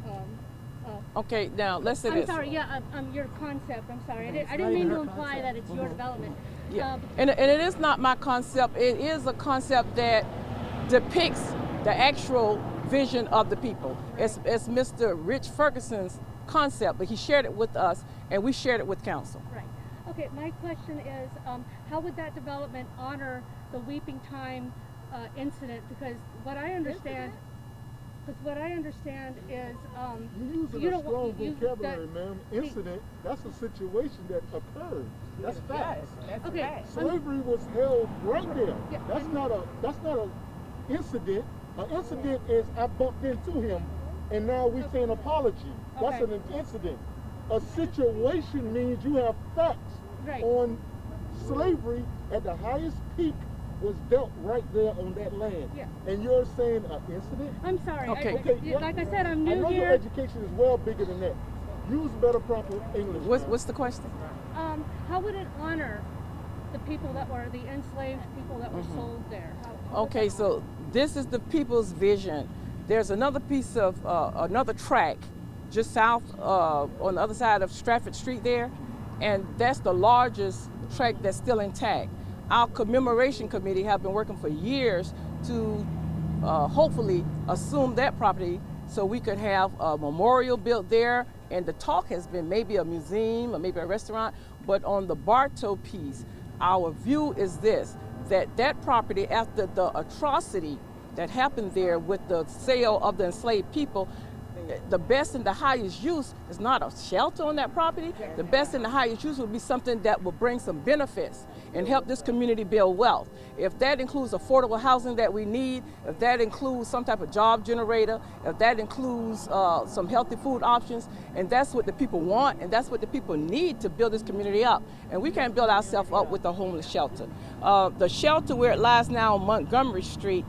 Okay, now let's say I'm this. sorry. Yeah, your concept. I'm sorry. I didn't mean to imply that it's your development. Yeah. And it is not my concept. It is a concept that depicts the actual vision of the people. It's Mr. Rich Ferguson's concept, but he shared it with us, and we shared it with council. Right. Okay, my question is, how would that development honor the Weeping Time incident? Because what I understand, is, You're using you a don't strong want vocabulary, ma'am. Incident, that's a situation that occurred. That's facts. That's Okay. right. Slavery was held right there. Yeah, That's not a incident. An incident is I bumped into him and now we say an apology. That's Okay. an incident. A situation means you have facts Right. on slavery at the highest peak was dealt right there on that land. Yeah. And you're saying an incident? I'm sorry. Okay. Like I said, I'm I new know your here. education is well bigger than that. Use better proper English. ma'am. What's the question? How would it honor the people that were the enslaved people that were sold there? How would Okay, that so this is the people's vision. There's another piece of another track just south on the other side of Stratford Street there, and that's the largest track that's still intact. Our commemoration committee have been working for years to hopefully assume that property so we could have a memorial built there, and the talk has been maybe a museum or maybe a restaurant, but on the Bartow piece, our view is this, that property, after the atrocity that happened there with the sale of the enslaved people, the best and the highest use is not a shelter on that property. The best and the highest use would be something that will bring some benefits and help this community build wealth. If that includes affordable housing that we need, if that includes some type of job generator, if that includes some healthy food options, and that's what the people want, and that's what the people need to build this community up. And we can't build ourselves up with a homeless shelter. The shelter where it lies now on Montgomery Street,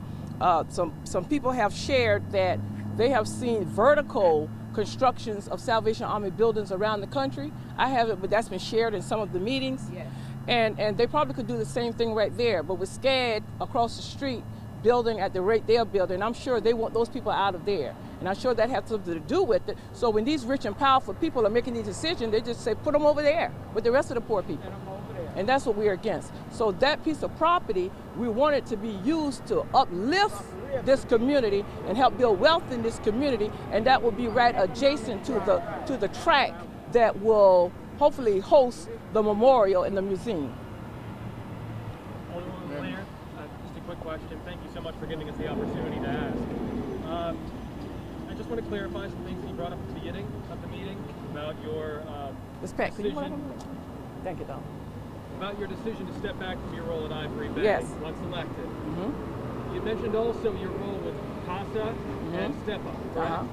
some people have shared that they have seen vertical constructions of Salvation Army buildings around the country. I haven't, but that's been shared in some of the meetings. Yes. And they probably could do the same thing right there, but with SCAD across the street building at the rate they're building, I'm sure they want those people out of there. And I'm sure that has something to do with it. So when these rich and powerful people are making these decisions, they just say, put them over there with the rest of the poor people. And that's what we're against. So that piece of property, we want it to be used to uplift this community and help build wealth in this community, and that will be right adjacent to the track that will hopefully host the memorial and the museum. Alderwoman Lanier, just a quick question. Thank you so much for giving us the opportunity to ask. I just want to clarify some things that you brought up at the beginning of the meeting about your Ms. Pat, could you decision. Thank you, Don. About your decision to step back from your role at Ivory Bay Yes. once elected. Mm-hmm. You mentioned also your role with CASA and Step Up, correct? Uh-huh.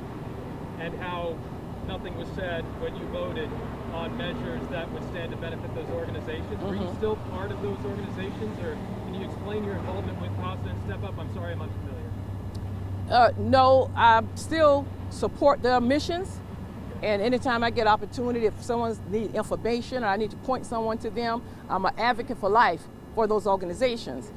And how nothing was said when you voted on measures that would stand to benefit those organizations. Were you still part of those organizations, or can you explain your involvement with CASA and Step Up? I'm sorry, I'm unfamiliar. No, I still support their missions. And anytime I get opportunity, if someone needs information or I need to point someone to them, I'm an advocate for life for those organizations.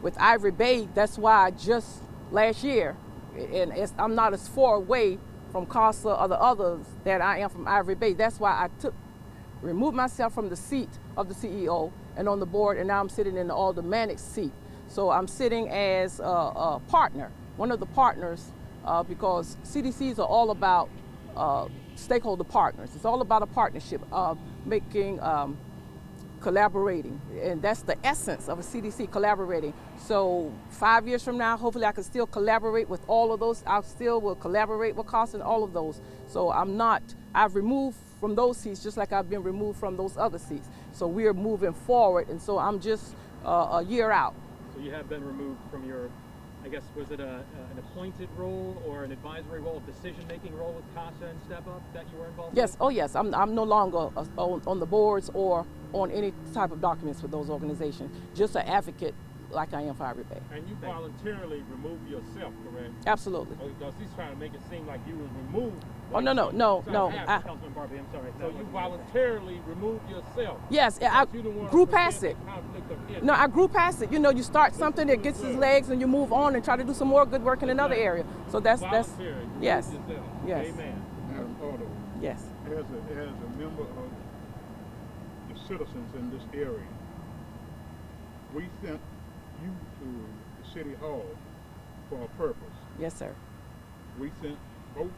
With Ivory Bay, that's why I just last year, and I'm not as far away from CASA or the others that I am from Ivory Bay. That's why I removed myself from the seat of the CEO and on the board, and now I'm sitting in the aldermanic seat. So I'm sitting as a partner, one of the partners, because CDCs are all about stakeholder partners. It's all about a partnership, making, collaborating, and that's the essence of a CDC, collaborating. So 5 years from now, hopefully I can still collaborate with all of those. I still will collaborate with CASA and all of those. So I've removed from those seats just like I've been removed from those other seats. So we're moving forward, and so I'm just a year out. So you have been removed from your, I guess, was it an appointed role or an advisory role, a decision-making role with CASA and Step Up that you were involved Yes, with? oh yes, I'm no longer on the boards or on any type of documents with those organizations, just an advocate like I am for Ivory Bay. And you voluntarily removed yourself, correct? Absolutely. Because he's trying to make it seem like you was removed. Oh, no. Councilman Barbie, I'm sorry. So you voluntarily removed yourself. Yes, I grew past it. No, I grew past it. You know, you start something that gets his legs and you move on and try to do some more good work in another area. So that's yes. Yes. Amen. Madam Alderwoman, Yes. as a member of the citizens in this area, we sent you to the city hall for a purpose. Yes, sir. We sent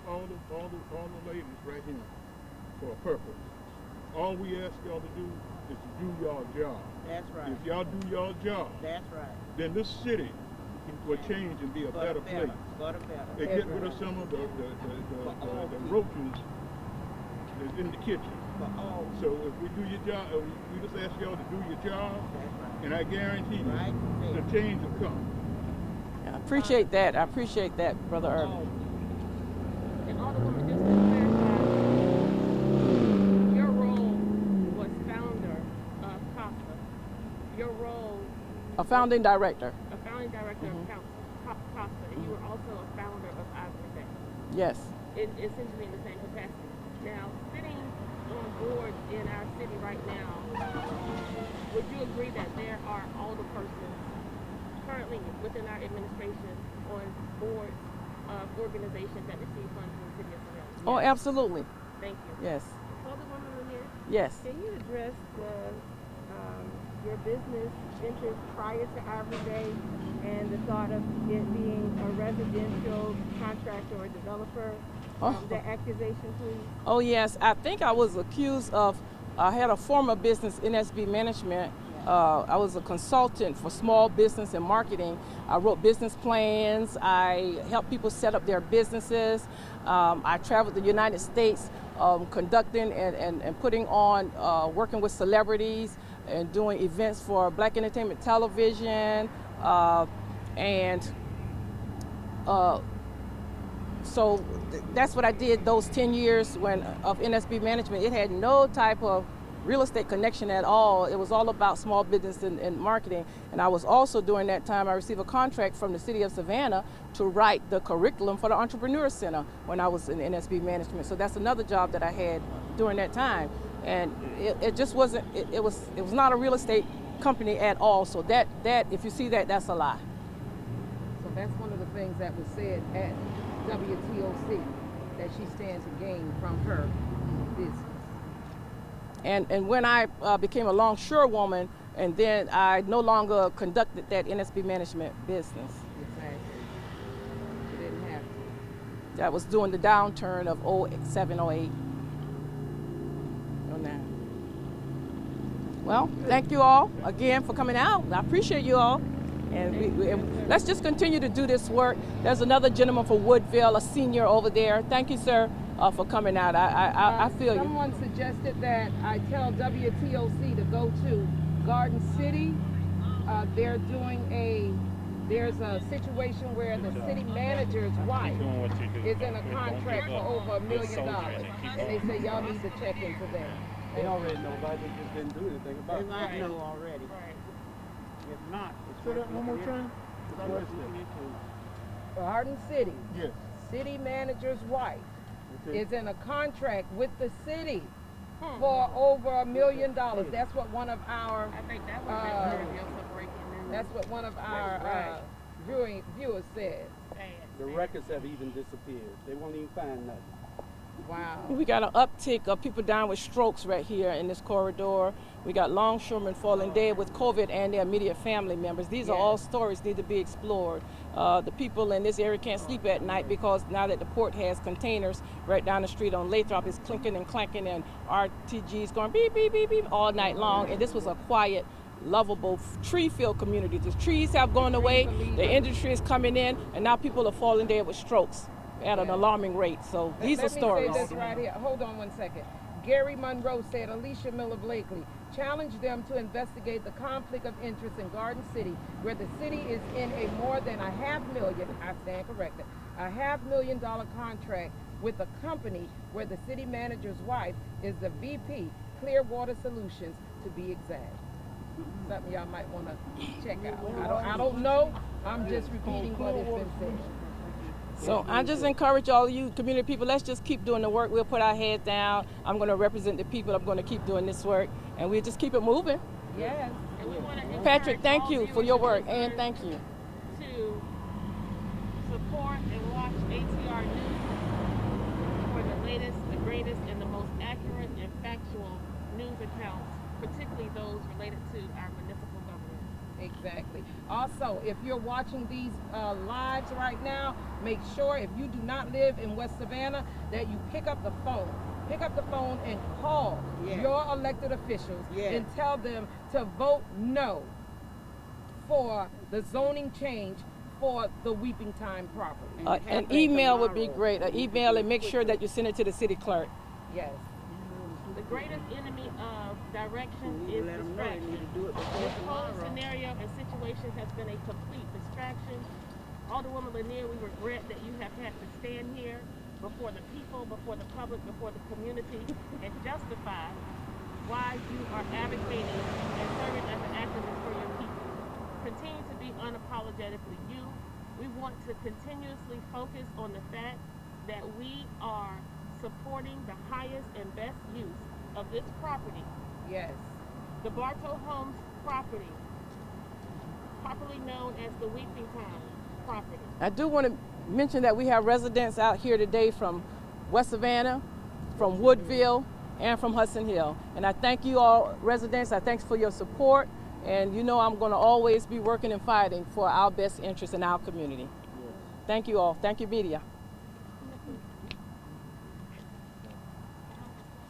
all the ladies right here for a purpose. All we ask y'all to do is to do y'all job. That's right. If y'all do y'all job, That's right. then this city will change and be a better place. Better. They get rid of some of the roaches that's in the kitchen. For all. So if we do your job, we just ask y'all to do your job, That's right. and I guarantee you, Right. the change will come. I appreciate that. I appreciate that, Brother Irvin. And Alderwoman, just to clarify, your role was founder of CASA. Your role, A founding director. a founding director of CASA, and you were also a founder of Ivory Bay. Yes. Essentially in the same capacity. Now, sitting on boards in our city right now, would you agree that there are alderpersons currently within our administration on boards of organizations that receive funds from the city of Savannah? Oh, absolutely. Thank you. Yes. Alderwoman Lanier, Yes. Can you address your business interests prior to Ivory Bay and the thought of it being a residential contractor or developer? The accusation, please. Oh, yes. I think I was accused of, I had a former business, NSB Management. I was a consultant for small business and marketing. I wrote business plans. I helped people set up their businesses. I traveled the United States conducting and putting on, working with celebrities and doing events for Black Entertainment Television. So that's what I did those 10 years of NSB Management. It had no type of real estate connection at all. It was all about small business and marketing. And I was also, during that time, I received a contract from the city of Savannah to write the curriculum for the Entrepreneur Center when I was in NSB Management. So that's another job that I had during that time. And it just wasn't, it was not a real estate company at all. So that if you see that, that's a lie. So that's one of the things that was said at WTOC, that she stands to gain from her business. And when I became a longshorewoman, and then I no longer conducted that NSB Management business. Exactly. It didn't have to. That was during the downturn of 07, 08, 09. Well, thank you all again for coming out. I appreciate you all. And let's just continue to do this work. There's another gentleman from Woodville, a senior over there. Thank you, sir, for coming out. I feel you. Someone suggested that I tell WTOC to go to Garden City. They're doing a There's a situation where the city manager's wife is in a contract for over $1 million. And they say y'all need to check into that. They already know about it, they just didn't do anything about it. They might know already. Right. If not, it's Say that one more time. It's worth looking into. Hardin City, Yes. city manager's wife Okay. is in a contract with the city for over $1 million. That's what one of our I think that would be worthy of some breaking news. that's what one of our viewers said. Sad. The records have even disappeared. They won't even find nothing. Wow. We got an uptick of people dying with strokes right here in this corridor. We got longshoremen falling dead with COVID and their immediate family members. These are all stories need to be explored. The people in this area can't sleep at night because now that the port has containers right down the street on Lathrop, it's clinking and clanking and RTGs going beep, beep, beep, beep all night long. And this was a quiet, lovable, tree-filled community. The trees have gone away, the industry is coming in, and now people are falling dead with strokes at an alarming rate. So these are stories. Let me say this right here. Hold on one second. Gary Monroe said Alicia Miller Blakely challenged them to investigate the conflict of interest in Garden City, where the city is in a more than a $500,000, I stand corrected, a $500,000 contract with a company where the city manager's wife is the VP, Clearwater Solutions to be exact. Something y'all might want to check out. I don't know. I'm just repeating what has been said. So I just encourage all of you community people, let's just keep doing the work. We'll put our heads down. I'm going to represent the people. I'm going to keep doing this work, and we'll just keep it moving. Yes. And we want to Patrick, thank all you for viewers your and work, listeners and thank you. to support and watch ATR News for the latest, the greatest, and the most accurate and factual news accounts, particularly those related to our municipal government. Exactly. Also, if you're watching these lives right now, make sure if you do not live in West Savannah that you pick up the phone. Pick up the phone and call your elected officials and tell them to vote no for the zoning change for the Weeping Time property. An email would be great. An email, and make sure that you send it to the city clerk. Yes. The greatest enemy of direction is distraction. This whole scenario and situation has been a complete distraction. Alderwoman Lanier, we regret that you have had to stand here before the people, before the public, before the community, and justify why you are advocating and serving as an activist for your people. Continue to be unapologetically you. We want to continuously focus on the fact that we are supporting the highest and best use of this property. Yes. The Bartow Homes property, popularly known as the Weeping Time property. I do want to mention that we have residents out here today from West Savannah, from Woodville, and from Hudson Hill. And I thank you all residents. I thank you for your support. And you know I'm going to always be working and fighting for our best interests in our community. Thank you all. Thank you, media.